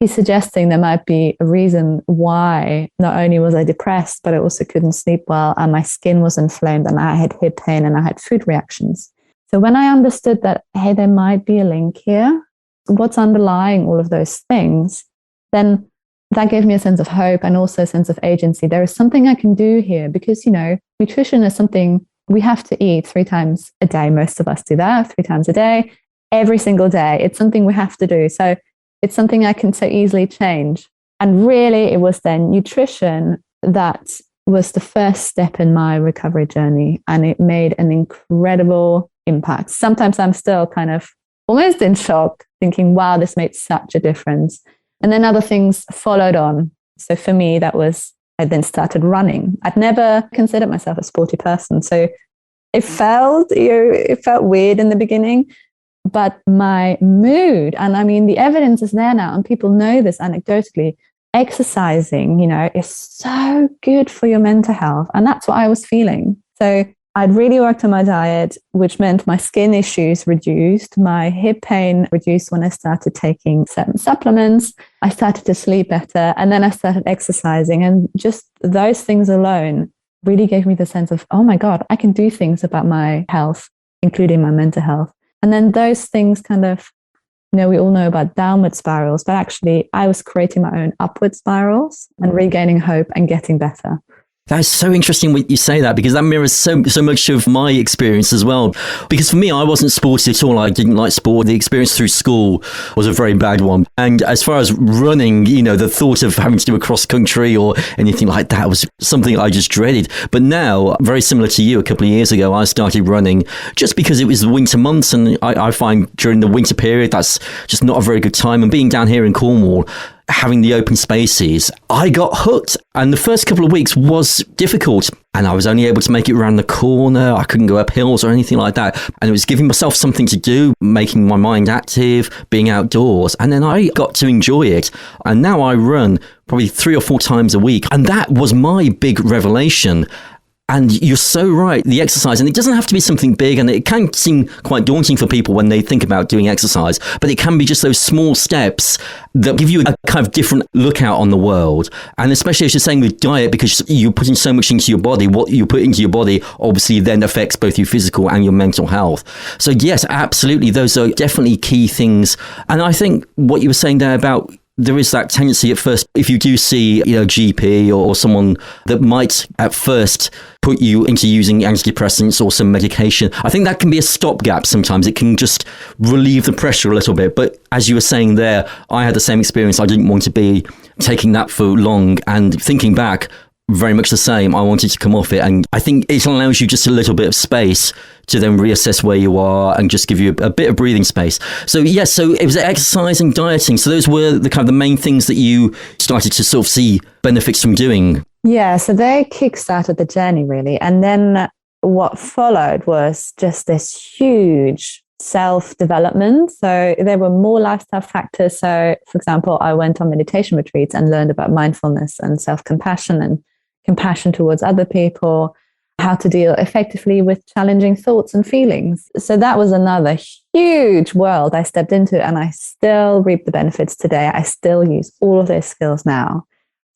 He's suggesting there might be a reason why not only was I depressed, but I also couldn't sleep well and my skin was inflamed and I had hip pain and I had food reactions. So when I understood that, hey, there might be a link here, what's underlying all of those things, then that gave me a sense of hope and also a sense of agency. There is something I can do here because, nutrition is something we have to eat 3 times a day. Most of us do that 3 times a day, every single day. It's something we have to do. So it's something I can so easily change. And really, it was then nutrition that was the first step in my recovery journey. And it made an incredible impact. Sometimes I'm still kind of almost in shock, thinking, wow, this made such a difference. And then other things followed on. So for me, I then started running. I'd never considered myself a sporty person. So it felt weird in the beginning, but my mood, and I mean, the evidence is there now, and people know this anecdotally, exercising, is so good for your mental health. And that's what I was feeling. So I'd really worked on my diet, which meant my skin issues reduced, my hip pain reduced when I started taking certain supplements. I started to sleep better, and then I started exercising. And just those things alone really gave me the sense of, oh my God, I can do things about my health, including my mental health. And then those things kind of, we all know about downward spirals, but actually I was creating my own upward spirals and regaining hope and getting better. That's so interesting when you say that, because that mirrors so much of my experience as well. Because for me, I wasn't sporty at all. I didn't like sport. The experience through school was a very bad one. And as far as running, the thought of having to do a cross country or anything like that was something I just dreaded. But now, very similar to you, a couple of years ago, I started running just because it was the winter months. And I find during the winter period, that's just not a very good time. And being down here in Cornwall, having the open spaces, I got hooked. And the first couple of weeks was difficult. And I was only able to make it around the corner. I couldn't go up hills or anything like that. And it was giving myself something to do, making my mind active, being outdoors. And then I got to enjoy it. And now I run probably 3 or 4 times a week. And that was my big revelation. And you're so right, the exercise, and it doesn't have to be something big, and it can seem quite daunting for people when they think about doing exercise, but it can be just those small steps that give you a kind of different lookout on the world. And especially as you're saying with diet, because you're putting so much into your body, what you put into your body obviously then affects both your physical and your mental health. So yes, absolutely, those are definitely key things. And I think what you were saying there about there is that tendency at first, if you do see, GP or someone that might at first put you into using antidepressants or some medication, I think that can be a stopgap sometimes. It can just relieve the pressure a little bit. But as you were saying there, I had the same experience. I didn't want to be taking that for long, and thinking back, very much the same. I wanted to come off it, and I think it allows you just a little bit of space to then reassess where you are and just give you a bit of breathing space. So yes, so it was exercise and dieting. So those were the kind of the main things that you started to sort of see benefits from doing. Yeah, so they kickstarted the journey really. And then what followed was just this huge self-development. So there were more lifestyle factors. So for example, I went on meditation retreats and learned about mindfulness and self-compassion and compassion towards other people, how to deal effectively with challenging thoughts and feelings. So that was another huge world I stepped into, and I still reap the benefits today. I still use all of those skills now.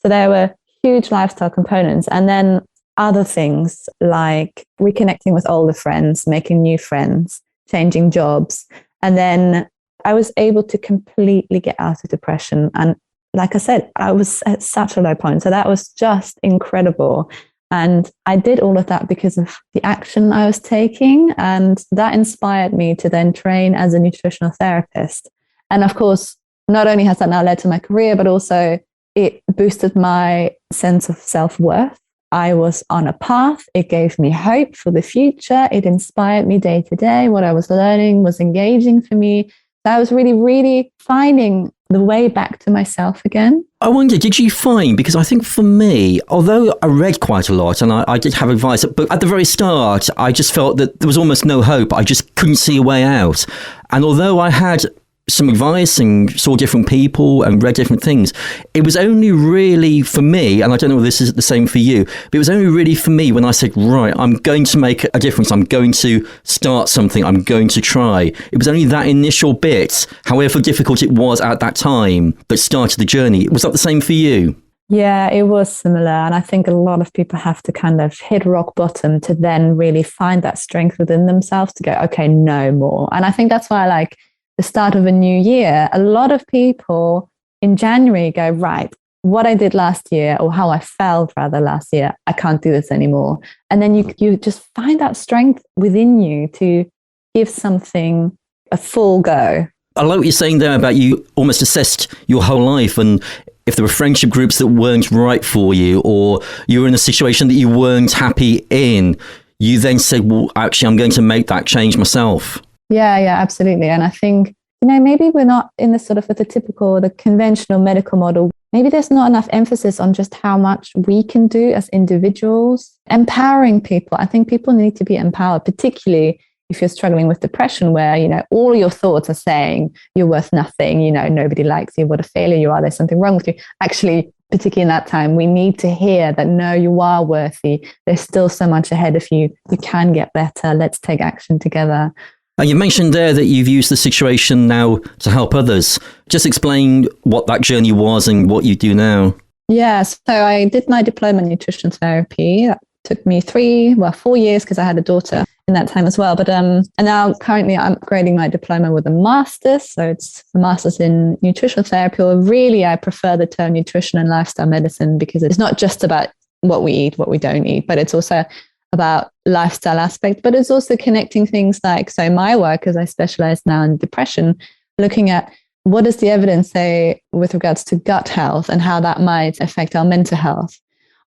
So there were huge lifestyle components. And then other things like reconnecting with older friends, making new friends, changing jobs. And then I was able to completely get out of depression. And like I said, I was at such a low point. So that was just incredible. And I did all of that because of the action I was taking. And that inspired me to then train as a nutritional therapist. And of course, not only has that now led to my career, but also it boosted my sense of self-worth. I was on a path. It gave me hope for the future. It inspired me day to day. What I was learning was engaging for me. So I was really, really finding the way back to myself again. I wonder, did you find, because I think for me, although I read quite a lot and I did have advice, but at the very start, I just felt that there was almost no hope. I just couldn't see a way out. And although I had some advice and saw different people and read different things, it was only really for me, and I don't know if this is the same for you, but it was only really for me when I said, right, I'm going to make a difference. I'm going to start something. I'm going to try. It was only that initial bit, however difficult it was at that time, that started the journey. Was that the same for you? Yeah, it was similar. And I think a lot of people have to kind of hit rock bottom to then really find that strength within themselves to go, okay, no more. And I think that's why I like the start of a new year. A lot of people in January go, right, what I did last year, or how I felt rather last year, I can't do this anymore. And then you just find that strength within you to give something a full go. I like what you're saying there about you almost assessed your whole life, and if there were friendship groups that weren't right for you, or you were in a situation that you weren't happy in, you then said, well, actually, I'm going to make that change myself. Yeah, absolutely. And I think, maybe we're not in the sort of the conventional medical model. Maybe there's not enough emphasis on just how much we can do as individuals. Empowering people. I think people need to be empowered, particularly if you're struggling with depression, where, all your thoughts are saying you're worth nothing, nobody likes you, what a failure you are, there's something wrong with you. Actually, particularly in that time, we need to hear that, no, you are worthy. There's still so much ahead of you. You can get better. Let's take action together. And you mentioned there that you've used the situation now to help others. Just explain what that journey was and what you do now. Yeah, so I did my diploma in nutrition therapy. That took me 4 years because I had a daughter in that time as well. But and now currently I'm upgrading my diploma with a master's. So it's a master's in nutritional therapy. Or really, I prefer the term nutrition and lifestyle medicine because it's not just about what we eat, what we don't eat, but it's also about lifestyle aspect, but it's also connecting things like, so my work, as I specialize now in depression, looking at what does the evidence say with regards to gut health and how that might affect our mental health,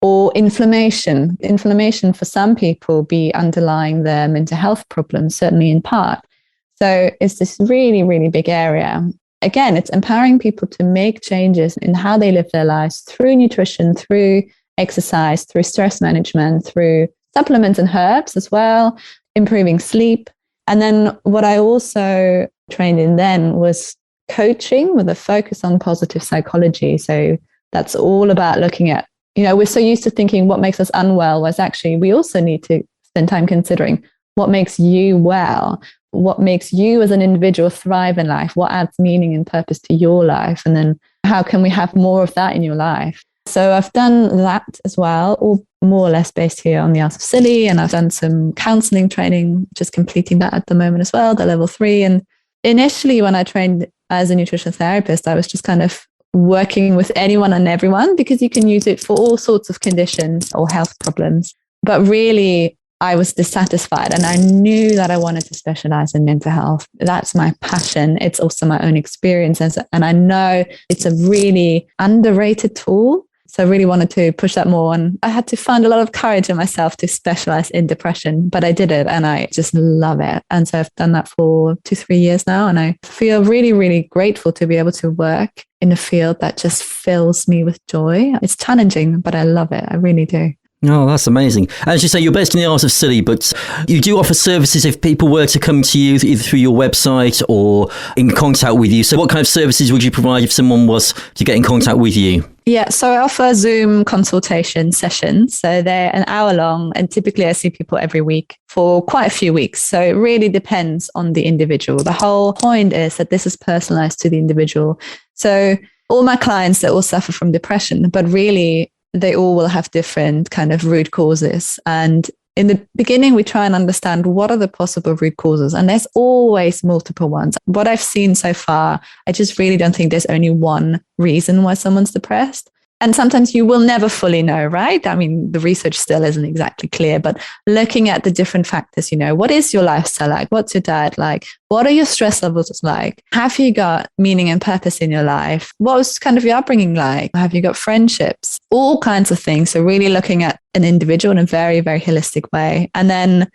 or inflammation. Inflammation for some people be underlying their mental health problems, certainly in part. So it's this really, really big area. Again, it's empowering people to make changes in how they live their lives through nutrition, through exercise, through stress management, through supplements and herbs as well, improving sleep. And then what I also trained in then was coaching with a focus on positive psychology. So that's all about looking at, we're so used to thinking what makes us unwell, whereas actually we also need to spend time considering what makes you well, what makes you as an individual thrive in life, what adds meaning and purpose to your life, and then how can we have more of that in your life. So I've done that as well, all more or less based here on the Isles of Scilly, and I've done some counselling training, just completing that at the moment as well, the level 3. And initially when I trained as a nutrition therapist, I was just kind of working with anyone and everyone, because you can use it for all sorts of conditions or health problems. But really, I was dissatisfied, and I knew that I wanted to specialize in mental health. That's my passion. It's also my own experience. And I know it's a really underrated tool. So I really wanted to push that more. And I had to find a lot of courage in myself to specialize in depression, but I did it and I just love it. And so I've done that for 2-3 years now. And I feel really, really grateful to be able to work in a field that just fills me with joy. It's challenging, but I love it. I really do. Oh, that's amazing. As you say, you're based in the Isles of Scilly, but you do offer services if people were to come to you either through your website or in contact with you. So what kind of services would you provide if someone was to get in contact with you? Yeah, so I offer Zoom consultation sessions. So they're an hour long, and typically I see people every week for quite a few weeks. So it really depends on the individual. The whole point is that this is personalized to the individual. So all my clients, they all suffer from depression, but really they all will have different kind of root causes. And in the beginning, we try and understand what are the possible root causes. And there's always multiple ones. What I've seen so far, I just really don't think there's only one reason why someone's depressed. And sometimes you will never fully know, right? I mean, the research still isn't exactly clear, but looking at the different factors, what is your lifestyle like? What's your diet like? What are your stress levels like? Have you got meaning and purpose in your life? What was kind of your upbringing like? Have you got friendships? All kinds of things. So really looking at an individual in a very, very holistic way. And then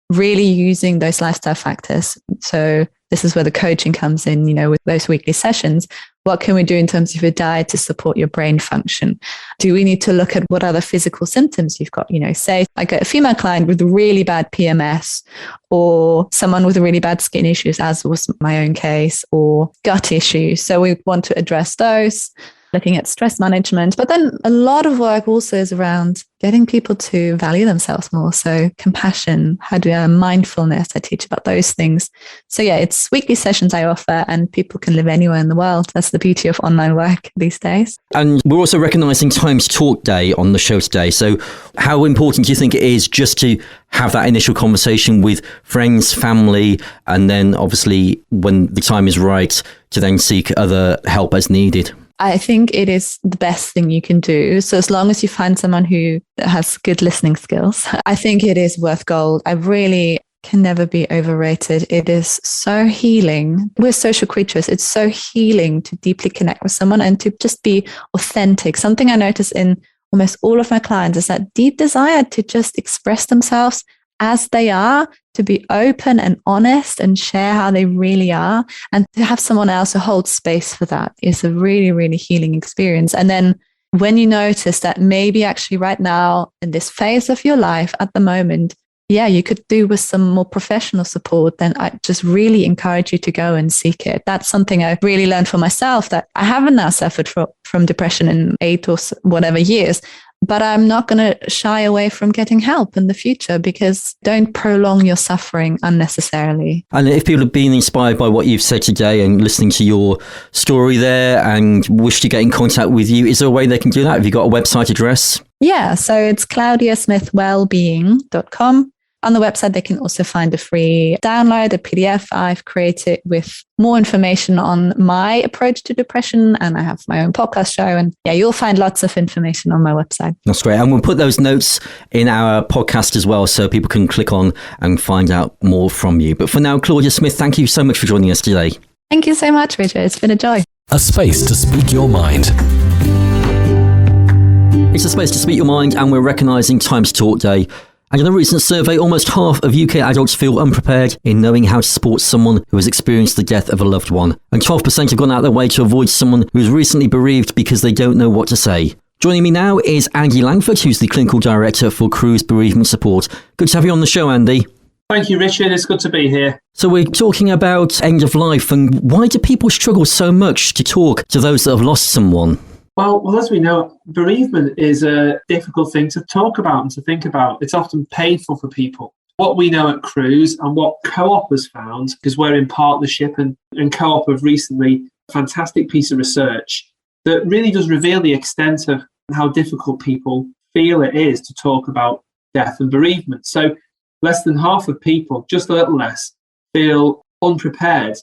really using those lifestyle factors. So this is where the coaching comes in, with those weekly sessions. What can we do in terms of your diet to support your brain function? Do we need to look at what other physical symptoms you've got? Say I get a female client with really bad PMS, or someone with really bad skin issues, as was my own case, or gut issues. So we want to address those, looking at stress management. But then a lot of work also is around getting people to value themselves more. So compassion, mindfulness, I teach about those things. So yeah, it's weekly sessions I offer, and people can live anywhere in the world. That's the beauty of online work these days. And we're also recognising Time to Talk Day on the show today. So how important do you think it is just to have that initial conversation with friends, family, and then obviously when the time is right to then seek other help as needed? I think it is the best thing you can do. So as long as you find someone who has good listening skills, I think it is worth gold. I really can never be overrated. It is so healing. We're social creatures. It's so healing to deeply connect with someone and to just be authentic. Something I notice in almost all of my clients is that deep desire to just express themselves as they are, to be open and honest and share how they really are, and to have someone else who holds space for that is a really, really healing experience. And then when you notice that maybe actually right now in this phase of your life at the moment, you could do with some more professional support, then I just really encourage you to go and seek it. That's something I really learned for myself, that I haven't now suffered from depression in 8 or whatever years. But I'm not going to shy away from getting help in the future, because don't prolong your suffering unnecessarily. And if people have been inspired by what you've said today and listening to your story there and wish to get in contact with you, is there a way they can do that? Have you got a website address? Yeah, so it's claudiasmithwellbeing.com. On the website, they can also find a free download, a PDF I've created with more information on my approach to depression. And I have my own podcast show. And yeah, you'll find lots of information on my website. That's great. And we'll put those notes in our podcast as well, so people can click on and find out more from you. But for now, Claudia Smith, thank you so much for joining us today. Thank you so much, Richard. It's been a joy. A space to speak your mind. It's a space to speak your mind, and we're recognising Time to Talk Day. And in a recent survey, almost half of UK adults feel unprepared in knowing how to support someone who has experienced the death of a loved one. And 12% have gone out of their way to avoid someone who is recently bereaved because they don't know what to say. Joining me now is Andy Langford, who's the Clinical Director for Cruse Bereavement Support. Good to have you on the show, Andy. Thank you, Richard. It's good to be here. So we're talking about end of life, and why do people struggle so much to talk to those that have lost someone? Well, as we know, bereavement is a difficult thing to talk about and to think about. It's often painful for people. What we know at Cruse and what Co-op has found, because we're in partnership and Co-op have recently a fantastic piece of research that really does reveal the extent of how difficult people feel it is to talk about death and bereavement. So less than half of people, just a little less, feel unprepared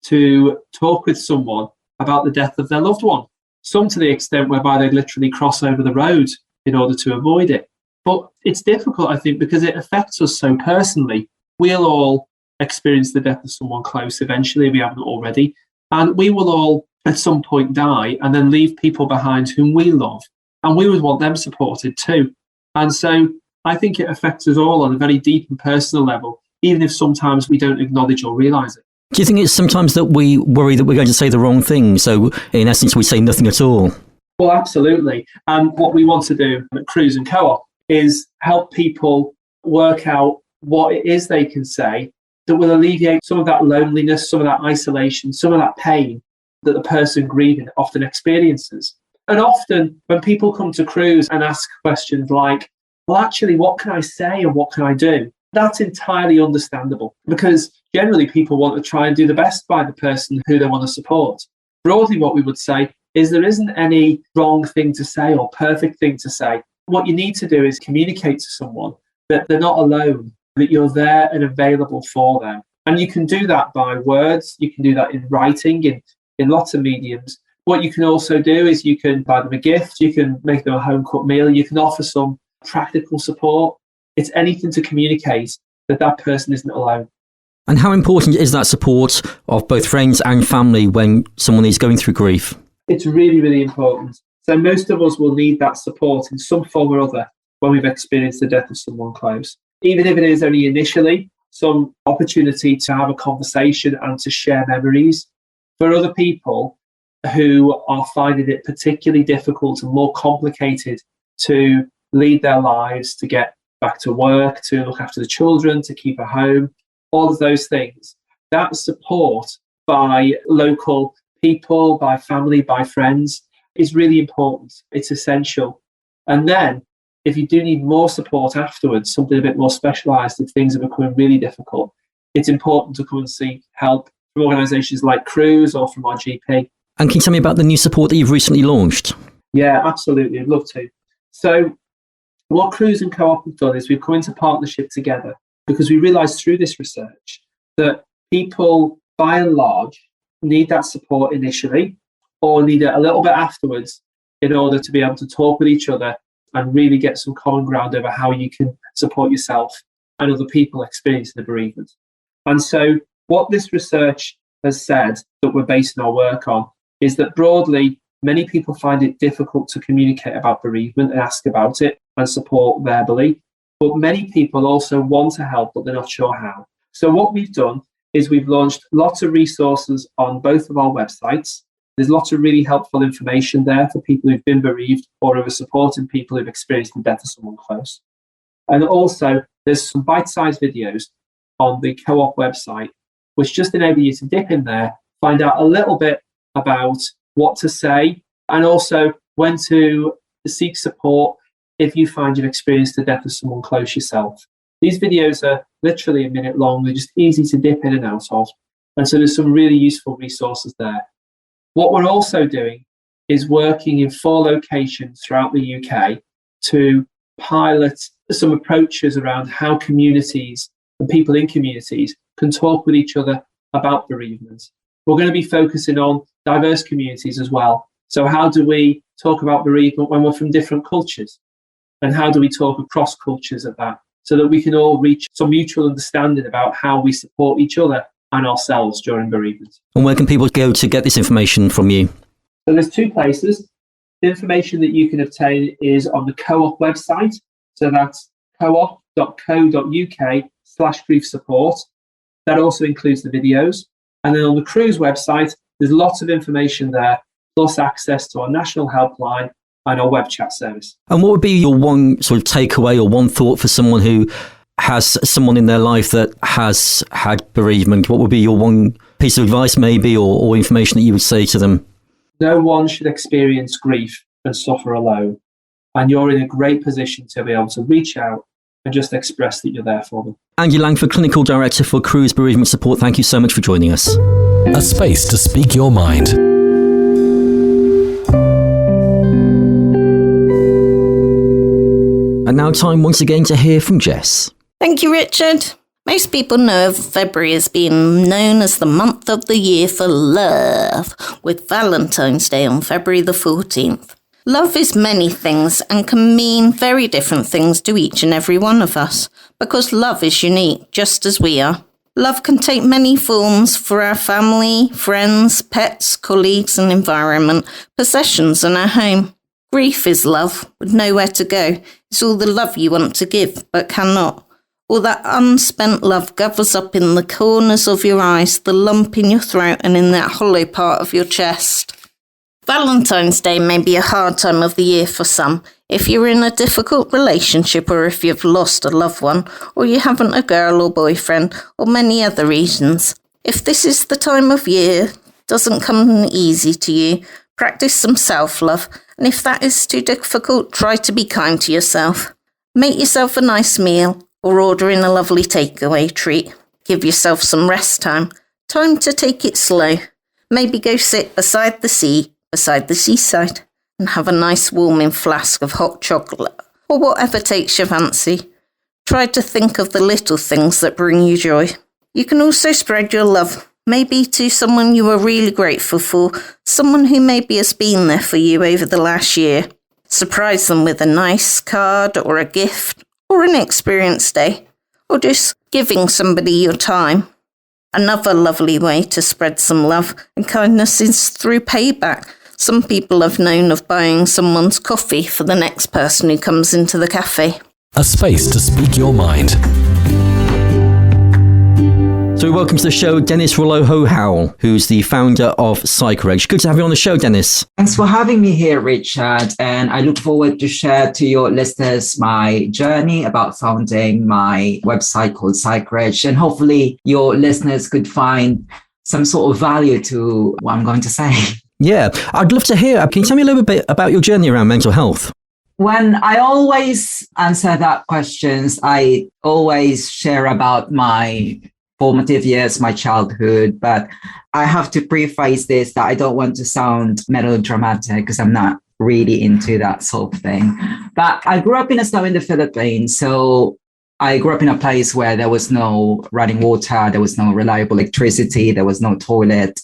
to talk with someone about the death of their loved one. Some to the extent whereby they literally cross over the road in order to avoid it. But it's difficult, I think, because it affects us so personally. We'll all experience the death of someone close eventually, if we haven't already. And we will all, at some point, die and then leave people behind whom we love. And we would want them supported too. And so I think it affects us all on a very deep and personal level, even if sometimes we don't acknowledge or realise it. Do you think it's sometimes that we worry that we're going to say the wrong thing? So in essence, we say nothing at all? Well, absolutely. And what we want to do at Cruse and Co-op is help people work out what it is they can say that will alleviate some of that loneliness, some of that isolation, some of that pain that the person grieving often experiences. And often when people come to Cruse and ask questions like, well, actually, what can I say and what can I do? That's entirely understandable, because generally people want to try and do the best by the person who they want to support. Broadly, what we would say is there isn't any wrong thing to say or perfect thing to say. What you need to do is communicate to someone that they're not alone, that you're there and available for them. And you can do that by words, you can do that in writing, in lots of mediums. What you can also do is you can buy them a gift, you can make them a home-cooked meal, you can offer some practical support. It's anything to communicate that that person isn't alone. And how important is that support of both friends and family when someone is going through grief? It's really, really important. So most of us will need that support in some form or other when we've experienced the death of someone close. Even if it is only initially some opportunity to have a conversation and to share memories. For other people who are finding it particularly difficult and more complicated to lead their lives, to get back to work, to look after the children, to keep a home, all of those things. That support by local people, by family, by friends is really important. It's essential. And then if you do need more support afterwards, something a bit more specialised if things are becoming really difficult, it's important to come and seek help from organisations like Cruse or from our GP. And can you tell me about the new support that you've recently launched? Yeah, absolutely. I'd love to. So what Cruse and Co-op have done is we've come into partnership together because we realised through this research that people, by and large, need that support initially or need it a little bit afterwards in order to be able to talk with each other and really get some common ground over how you can support yourself and other people experiencing the bereavement. And so what this research has said that we're basing our work on is that broadly, many people find it difficult to communicate about bereavement and ask about it and support verbally. But many people also want to help, but they're not sure how. So what we've done is we've launched lots of resources on both of our websites. There's lots of really helpful information there for people who've been bereaved or who are supporting people who've experienced the death of someone close. And also, there's some bite-sized videos on the Co-op website, which just enable you to dip in there, find out a little bit about what to say, and also when to seek support if you find you've experienced the death of someone close yourself. These videos are literally a minute long. They're just easy to dip in and out of. And so there's some really useful resources there. What we're also doing is working in 4 locations throughout the UK to pilot some approaches around how communities and people in communities can talk with each other about bereavement. We're going to be focusing on diverse communities as well. So how do we talk about bereavement when we're from different cultures? And how do we talk across cultures at that, so that we can all reach some mutual understanding about how we support each other and ourselves during bereavement? And where can people go to get this information from you? So there's two places. The information that you can obtain is on the Co-op website. So that's coop.co.uk/grief support. That also includes the videos. And then on the Cruse website, there's lots of information there, plus access to our national helpline and our web chat service. And what would be your one sort of takeaway or one thought for someone who has someone in their life that has had bereavement? What would be your one piece of advice maybe, or information that you would say to them? No one should experience grief and suffer alone. And you're in a great position to be able to reach out and just express that you're there for them. Andy Langford, Clinical Director for Cruse Bereavement Support, thank you so much for joining us. A space to speak your mind. And now time once again to hear from Jess. Thank you, Richard. Most people know of February as being known as the month of the year for love, with Valentine's Day on February the 14th. Love is many things and can mean very different things to each and every one of us, because love is unique, just as we are. Love can take many forms for our family, friends, pets, colleagues and environment, possessions and our home. Grief is love, with nowhere to go. It's all the love you want to give, but cannot. All that unspent love gathers up in the corners of your eyes, the lump in your throat and in that hollow part of your chest. Valentine's Day may be a hard time of the year for some. If you're in a difficult relationship, or if you've lost a loved one, or you haven't a girl or boyfriend, or many other reasons. If this is the time of year, doesn't come easy to you, practice some self-love. And if that is too difficult, try to be kind to yourself. Make yourself a nice meal, or order in a lovely takeaway treat. Give yourself some rest time. Time to take it slow. Maybe go sit beside the seaside, and have a nice warming flask of hot chocolate, or whatever takes your fancy. Try to think of the little things that bring you joy. You can also spread your love, maybe to someone you are really grateful for, someone who maybe has been there for you over the last year. Surprise them with a nice card or a gift or an experience day, or just giving somebody your time. Another lovely way to spread some love and kindness is through payback. Some people have known of buying someone's coffee for the next person who comes into the cafe. A space to speak your mind. So welcome to the show, Dennis Relojo-Howell, who's the founder of Psychreg. Good to have you on the show, Dennis. Thanks for having me here, Richard. And I look forward to share to your listeners my journey about founding my website called Psychreg. And hopefully your listeners could find some sort of value to what I'm going to say. Yeah, I'd love to hear. Can you tell me a little bit about your journey around mental health? When I always answer that questions, I always share about my formative years, my childhood, but I have to preface this that I don't want to sound melodramatic because I'm not really into that sort of thing. But I grew up in a snow in the Philippines, so I grew up in a place where there was no running water, there was no reliable electricity, there was no toilet.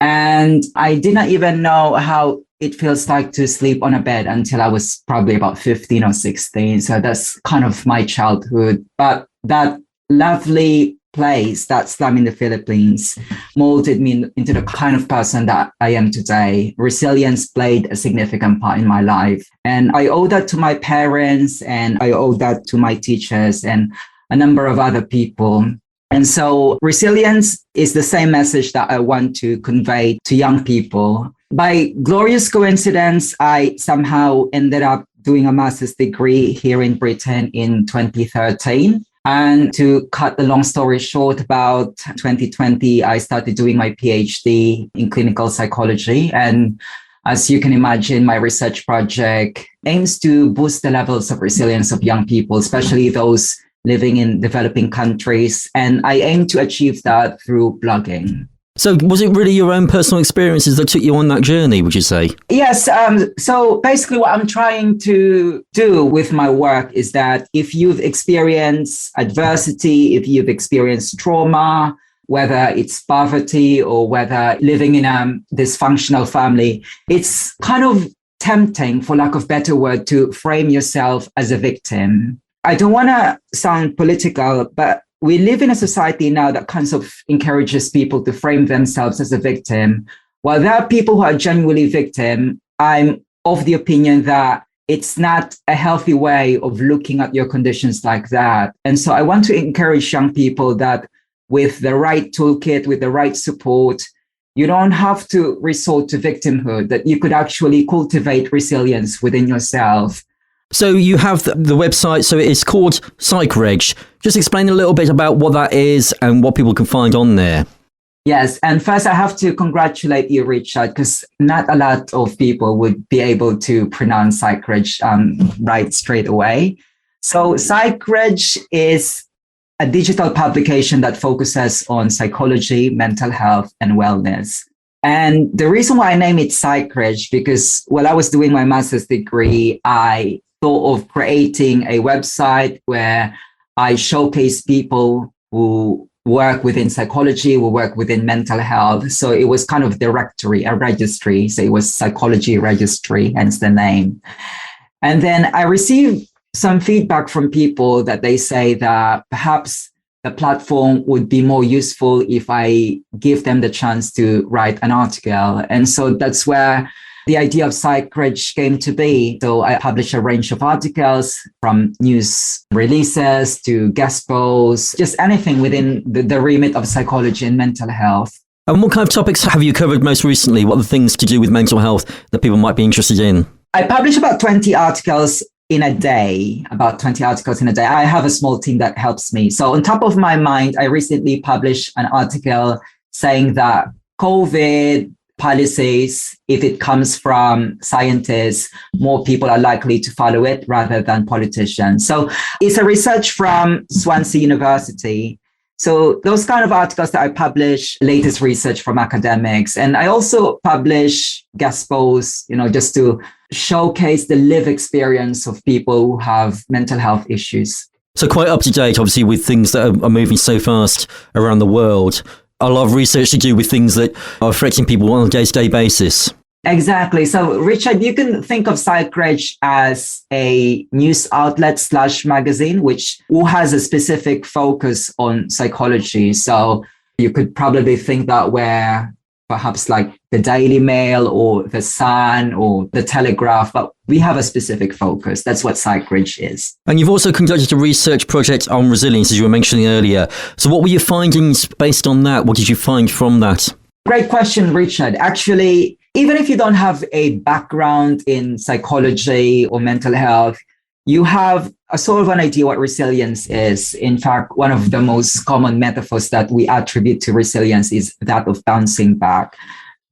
And I didn't even know how it feels like to sleep on a bed until I was probably about 15 or 16. So that's kind of my childhood. But that lovely place, that slum in the Philippines, molded me into the kind of person that I am today. Resilience played a significant part in my life. And I owe that to my parents, and I owe that to my teachers and a number of other people. And so resilience is the same message that I want to convey to young people. By glorious coincidence, I somehow ended up doing a master's degree here in Britain in 2013. And to cut the long story short, about 2020, I started doing my PhD in clinical psychology. And as you can imagine, my research project aims to boost the levels of resilience of young people, especially those living in developing countries. And I aim to achieve that through blogging. So was it really your own personal experiences that took you on that journey, would you say? Yes. So basically what I'm trying to do with my work is that if you've experienced adversity, if you've experienced trauma, whether it's poverty or whether living in a dysfunctional family, it's kind of tempting, for lack of better word, to frame yourself as a victim. I don't want to sound political, but we live in a society now that kind of encourages people to frame themselves as a victim. While there are people who are genuinely victim, I'm of the opinion that it's not a healthy way of looking at your conditions like that. And so I want to encourage young people that with the right toolkit, with the right support, you don't have to resort to victimhood, that you could actually cultivate resilience within yourself. So you have the website, so it's called Psychreg. Just explain a little bit about what that is and what people can find on there. Yes, and first I have to congratulate you, Richard, because not a lot of people would be able to pronounce Psychreg right straight away. So Psychreg is a digital publication that focuses on psychology, mental health, and wellness. And the reason why I name it Psychreg, because while I was doing my master's degree, I thought of creating a website where I showcase people who work within psychology, who work within mental health. So it was kind of a directory, a registry. So it was Psychology Registry, hence the name. And then I received some feedback from people that they say that perhaps the platform would be more useful if I give them the chance to write an article. And so that's where the idea of Psychreg came to be. So I publish a range of articles from news releases to guest posts, just anything within the remit of psychology and mental health. And what kind of topics have you covered most recently? What are the things to do with mental health that people might be interested in? I publish about 20 articles in a day, I have a small team that helps me. So on top of my mind, I recently published an article saying that COVID policies, if it comes from scientists, more people are likely to follow it rather than politicians. So it's a research from Swansea University. So those kind of articles that I publish, latest research from academics. And I also publish guest posts, just to showcase the lived experience of people who have mental health issues. So quite up to date, obviously, with things that are moving so fast around the world. A lot of research to do with things that are affecting people on a day-to-day basis. Exactly. So, Richard, you can think of Psychreg as a news outlet / magazine, who has a specific focus on psychology. So you could probably think that where perhaps like the Daily Mail or the Sun or the Telegraph, but we have a specific focus. That's what Psychreg is. And you've also conducted a research project on resilience, as you were mentioning earlier. So what were your findings based on that? What did you find from that? Great question, Richard. Actually, even if you don't have a background in psychology or mental health, you have a sort of an idea what resilience is. In fact, one of the most common metaphors that we attribute to resilience is that of bouncing back.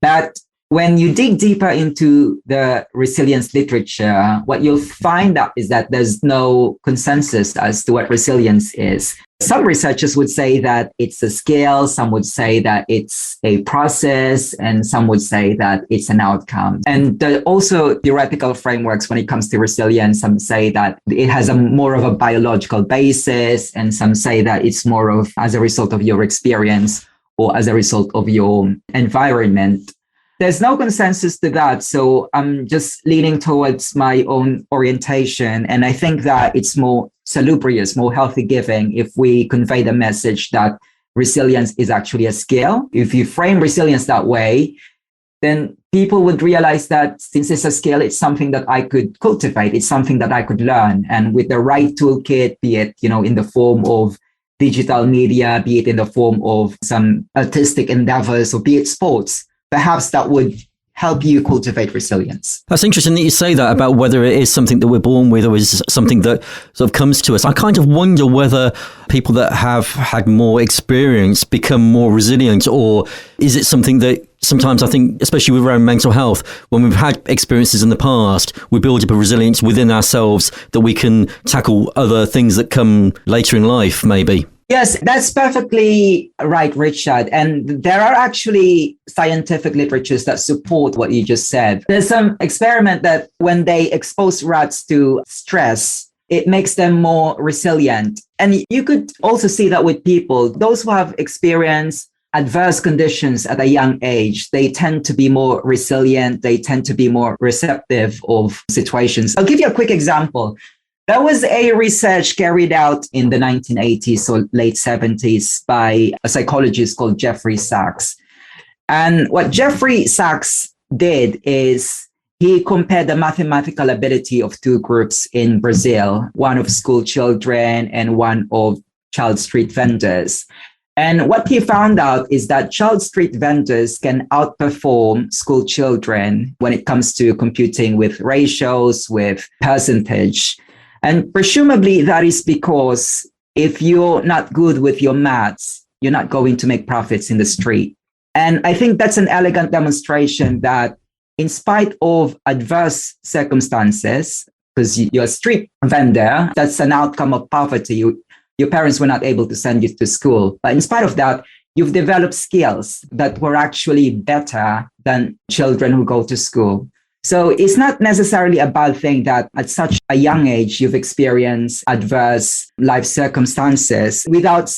But when you dig deeper into the resilience literature, what you'll find out is that there's no consensus as to what resilience is. Some researchers would say that it's a skill, some would say that it's a process, and some would say that it's an outcome. And there are also theoretical frameworks when it comes to resilience. Some say that it has more of a biological basis, and some say that it's more of as a result of your experience or as a result of your environment. There's no consensus to that. So I'm just leaning towards my own orientation. And I think that it's more salubrious, more healthy giving if we convey the message that resilience is actually a skill. If you frame resilience that way, then people would realize that since it's a skill, it's something that I could cultivate. It's something that I could learn. And with the right toolkit, be it, in the form of digital media, be it in the form of some artistic endeavors, or be it sports, perhaps that would help you cultivate resilience. That's interesting that you say that about whether it is something that we're born with or is something that sort of comes to us. I kind of wonder whether people that have had more experience become more resilient, or is it something that sometimes I think, especially with around mental health, when we've had experiences in the past, we build up a resilience within ourselves that we can tackle other things that come later in life, maybe. Yes, that's perfectly right, Richard. And there are actually scientific literatures that support what you just said. There's some experiment that when they expose rats to stress, it makes them more resilient. And you could also see that with people, those who have experienced adverse conditions at a young age, they tend to be more resilient. They tend to be more receptive of situations. I'll give you a quick example. There was a research carried out in the 1980s or late 70s by a psychologist called Jeffrey Sachs. And what Jeffrey Sachs did is he compared the mathematical ability of two groups in Brazil, one of school children and one of child street vendors. And what he found out is that child street vendors can outperform school children when it comes to computing with ratios, with percentage. And presumably that is because if you're not good with your maths, you're not going to make profits in the street. And I think that's an elegant demonstration that in spite of adverse circumstances, because you're a street vendor, that's an outcome of poverty. Your parents were not able to send you to school. But in spite of that, you've developed skills that were actually better than children who go to school. So it's not necessarily a bad thing that at such a young age, you've experienced adverse life circumstances. Without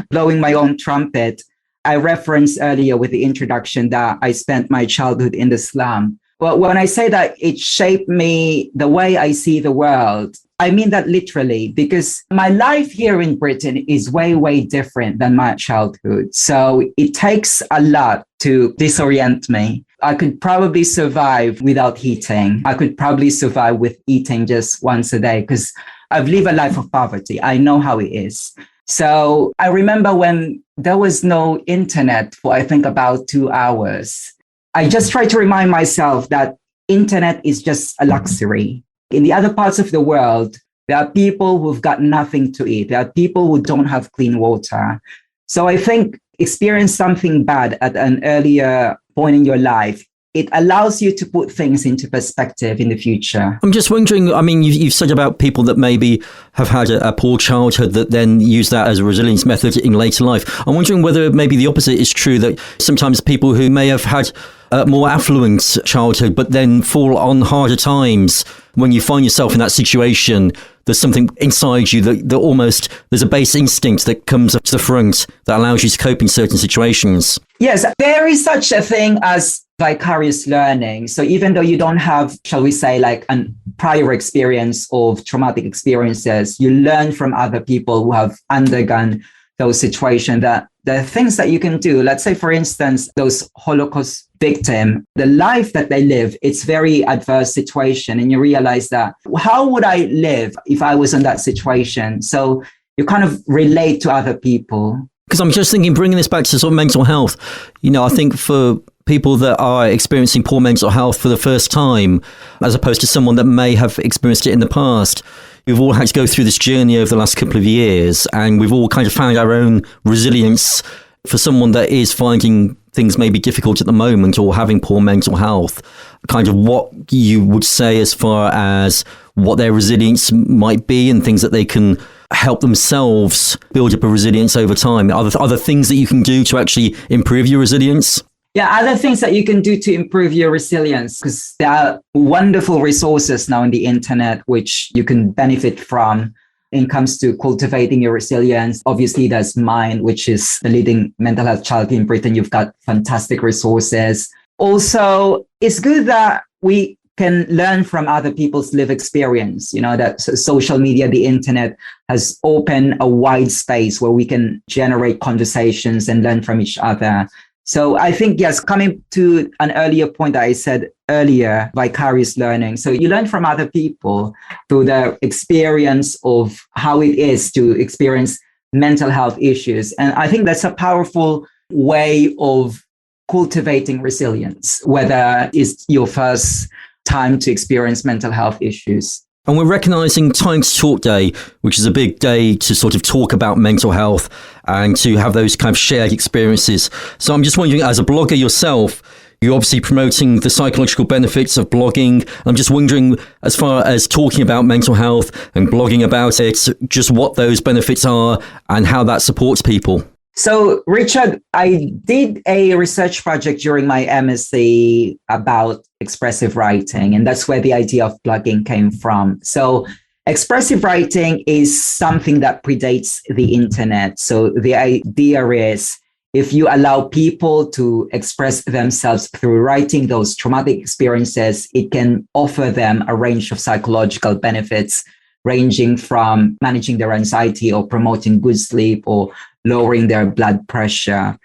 blowing my own trumpet, I referenced earlier with the introduction that I spent my childhood in the slum. Well, when I say that it shaped me, the way I see the world, I mean that literally, because my life here in Britain is way, way different than my childhood. So it takes a lot to disorient me. I could probably survive without heating. I could probably survive with eating just once a day because I've lived a life of poverty. I know how it is. So I remember when there was no internet for, I think, about 2 hours. I just try to remind myself that internet is just a luxury. In the other parts of the world, there are people who've got nothing to eat. There are people who don't have clean water. So I think experience something bad at an earlier point in your life, it allows you to put things into perspective in the future. I'm just wondering, I mean, you've said about people that maybe have had a poor childhood that then use that as a resilience method in later life. I'm wondering whether maybe the opposite is true, that sometimes people who may have had a more affluent childhood but then fall on harder times, when you find yourself in that situation, there's something inside you that almost, there's a base instinct that comes up to the front that allows you to cope in certain situations. Yes, there is such a thing as vicarious learning. So even though you don't have, shall we say, like a prior experience of traumatic experiences, you learn from other people who have undergone those situations, that there are things that you can do. Let's say, for instance, those Holocaust victims, the life that they live, it's very adverse situation. And you realize that, how would I live if I was in that situation? So you kind of relate to other people. Because I'm just thinking, bringing this back to sort of mental health, I think for people that are experiencing poor mental health for the first time, as opposed to someone that may have experienced it in the past, we've all had to go through this journey over the last couple of years, and we've all kind of found our own resilience. For someone that is finding things maybe difficult at the moment or having poor mental health, kind of what you would say as far as what their resilience might be and things that they can help themselves build up a resilience over time. Are there things that you can do to actually improve your resilience? Yeah, other things that you can do to improve your resilience, because there are wonderful resources now on the internet which you can benefit from. When it comes to cultivating your resilience, obviously there's Mind, which is the leading mental health charity in Britain. You've got fantastic resources. Also, it's good that we can learn from other people's lived experience. That social media, the internet has opened a wide space where we can generate conversations and learn from each other. So I think, yes, coming to an earlier point that I said earlier, vicarious learning. So you learn from other people through their experience of how it is to experience mental health issues. And I think that's a powerful way of cultivating resilience, whether it's your first time to experience mental health issues. And we're recognising Time to Talk Day, which is a big day to sort of talk about mental health and to have those kind of shared experiences. So I'm just wondering, as a blogger yourself, You're obviously promoting the psychological benefits of blogging. I'm just wondering, as far as talking about mental health and blogging about it, just what those benefits are and how that supports people. So, Richard, I did a research project during my MSc about expressive writing, and that's where the idea of blogging came from. So, expressive writing is something that predates the internet. So, the idea is if you allow people to express themselves through writing those traumatic experiences, it can offer them a range of psychological benefits, ranging from managing their anxiety or promoting good sleep or lowering their blood pressure.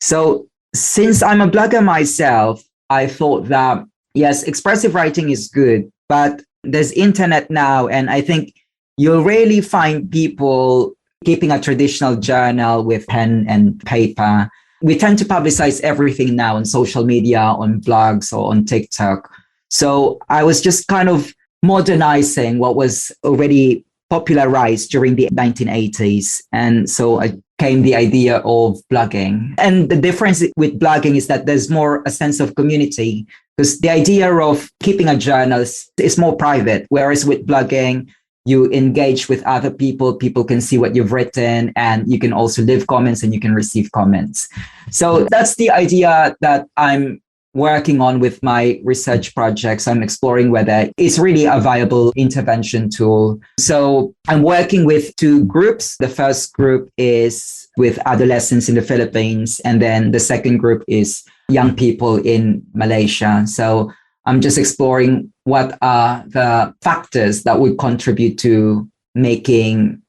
So since I'm a blogger myself, I thought that, yes, expressive writing is good, but there's internet now, and I think you'll rarely find people keeping a traditional journal with pen and paper. We tend to publicize everything now on social media, on blogs or on TikTok. So I was just kind of modernizing what was already popularized during the 1980s. And so I came the idea of blogging. And the difference with blogging is that there's more a sense of community, because the idea of keeping a journal is more private, whereas with blogging, you engage with other people, people can see what you've written, and you can also leave comments and you can receive comments. So that's the idea that I'm working on with my research projects. I'm exploring whether it's really a viable intervention tool. So I'm working with two groups. The first group is with adolescents in the Philippines, and then the second group is young people in Malaysia. So I'm just exploring what are the factors that would contribute to making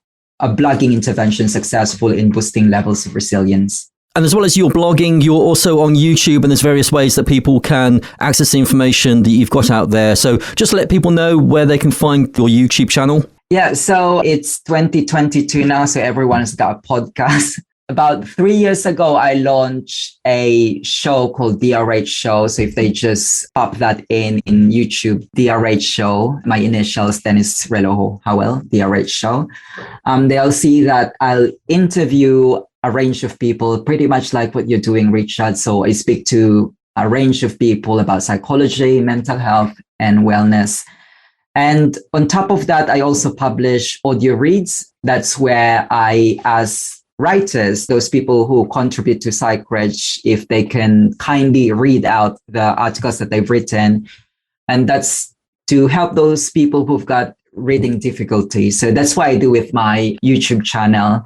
a blogging intervention successful in boosting levels of resilience. And as well as your blogging, you're also on YouTube, and there's various ways that people can access the information that you've got out there. So just let people know where they can find your YouTube channel. Yeah, so it's 2022 now, so everyone's got a podcast. About 3 years ago, I launched a show called DRH Show. So if they just pop that in YouTube, DRH Show, my initials, then it's Relojo-Howell, DRH Show. They'll see that I'll interview a range of people, pretty much like what you're doing, Richard. So I speak to a range of people about psychology, mental health, and wellness. And on top of that, I also publish audio reads. That's where I ask writers, those people who contribute to Psychreg, if they can kindly read out the articles that they've written. And that's to help those people who've got reading difficulties. So that's what I do with my YouTube channel.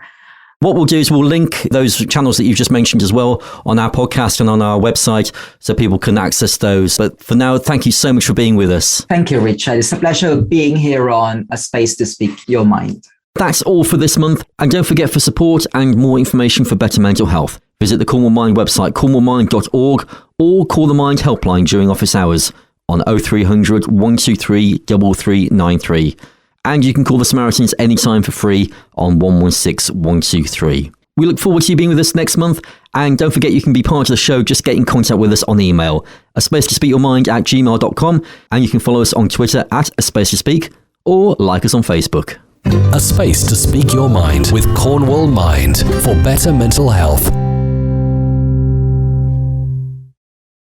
What we'll do is we'll link those channels that you've just mentioned as well on our podcast and on our website so people can access those. But for now, thank you so much for being with us. Thank you, Richard. It's a pleasure being here on A Space to Speak Your Mind. That's all for this month. And don't forget, for support and more information for better mental health, visit the Cornwall Mind website, cornwallmind.org, or call the Mind helpline during office hours on 0300 123 3393. And you can call the Samaritans anytime for free on 116 123. We look forward to you being with us next month. And don't forget, you can be part of the show. Just get in contact with us on email, aspacetospeakyourmind@gmail.com. And you can follow us on Twitter @aspacetospeak, or like us on Facebook. A space to speak your mind with Cornwall Mind for better mental health.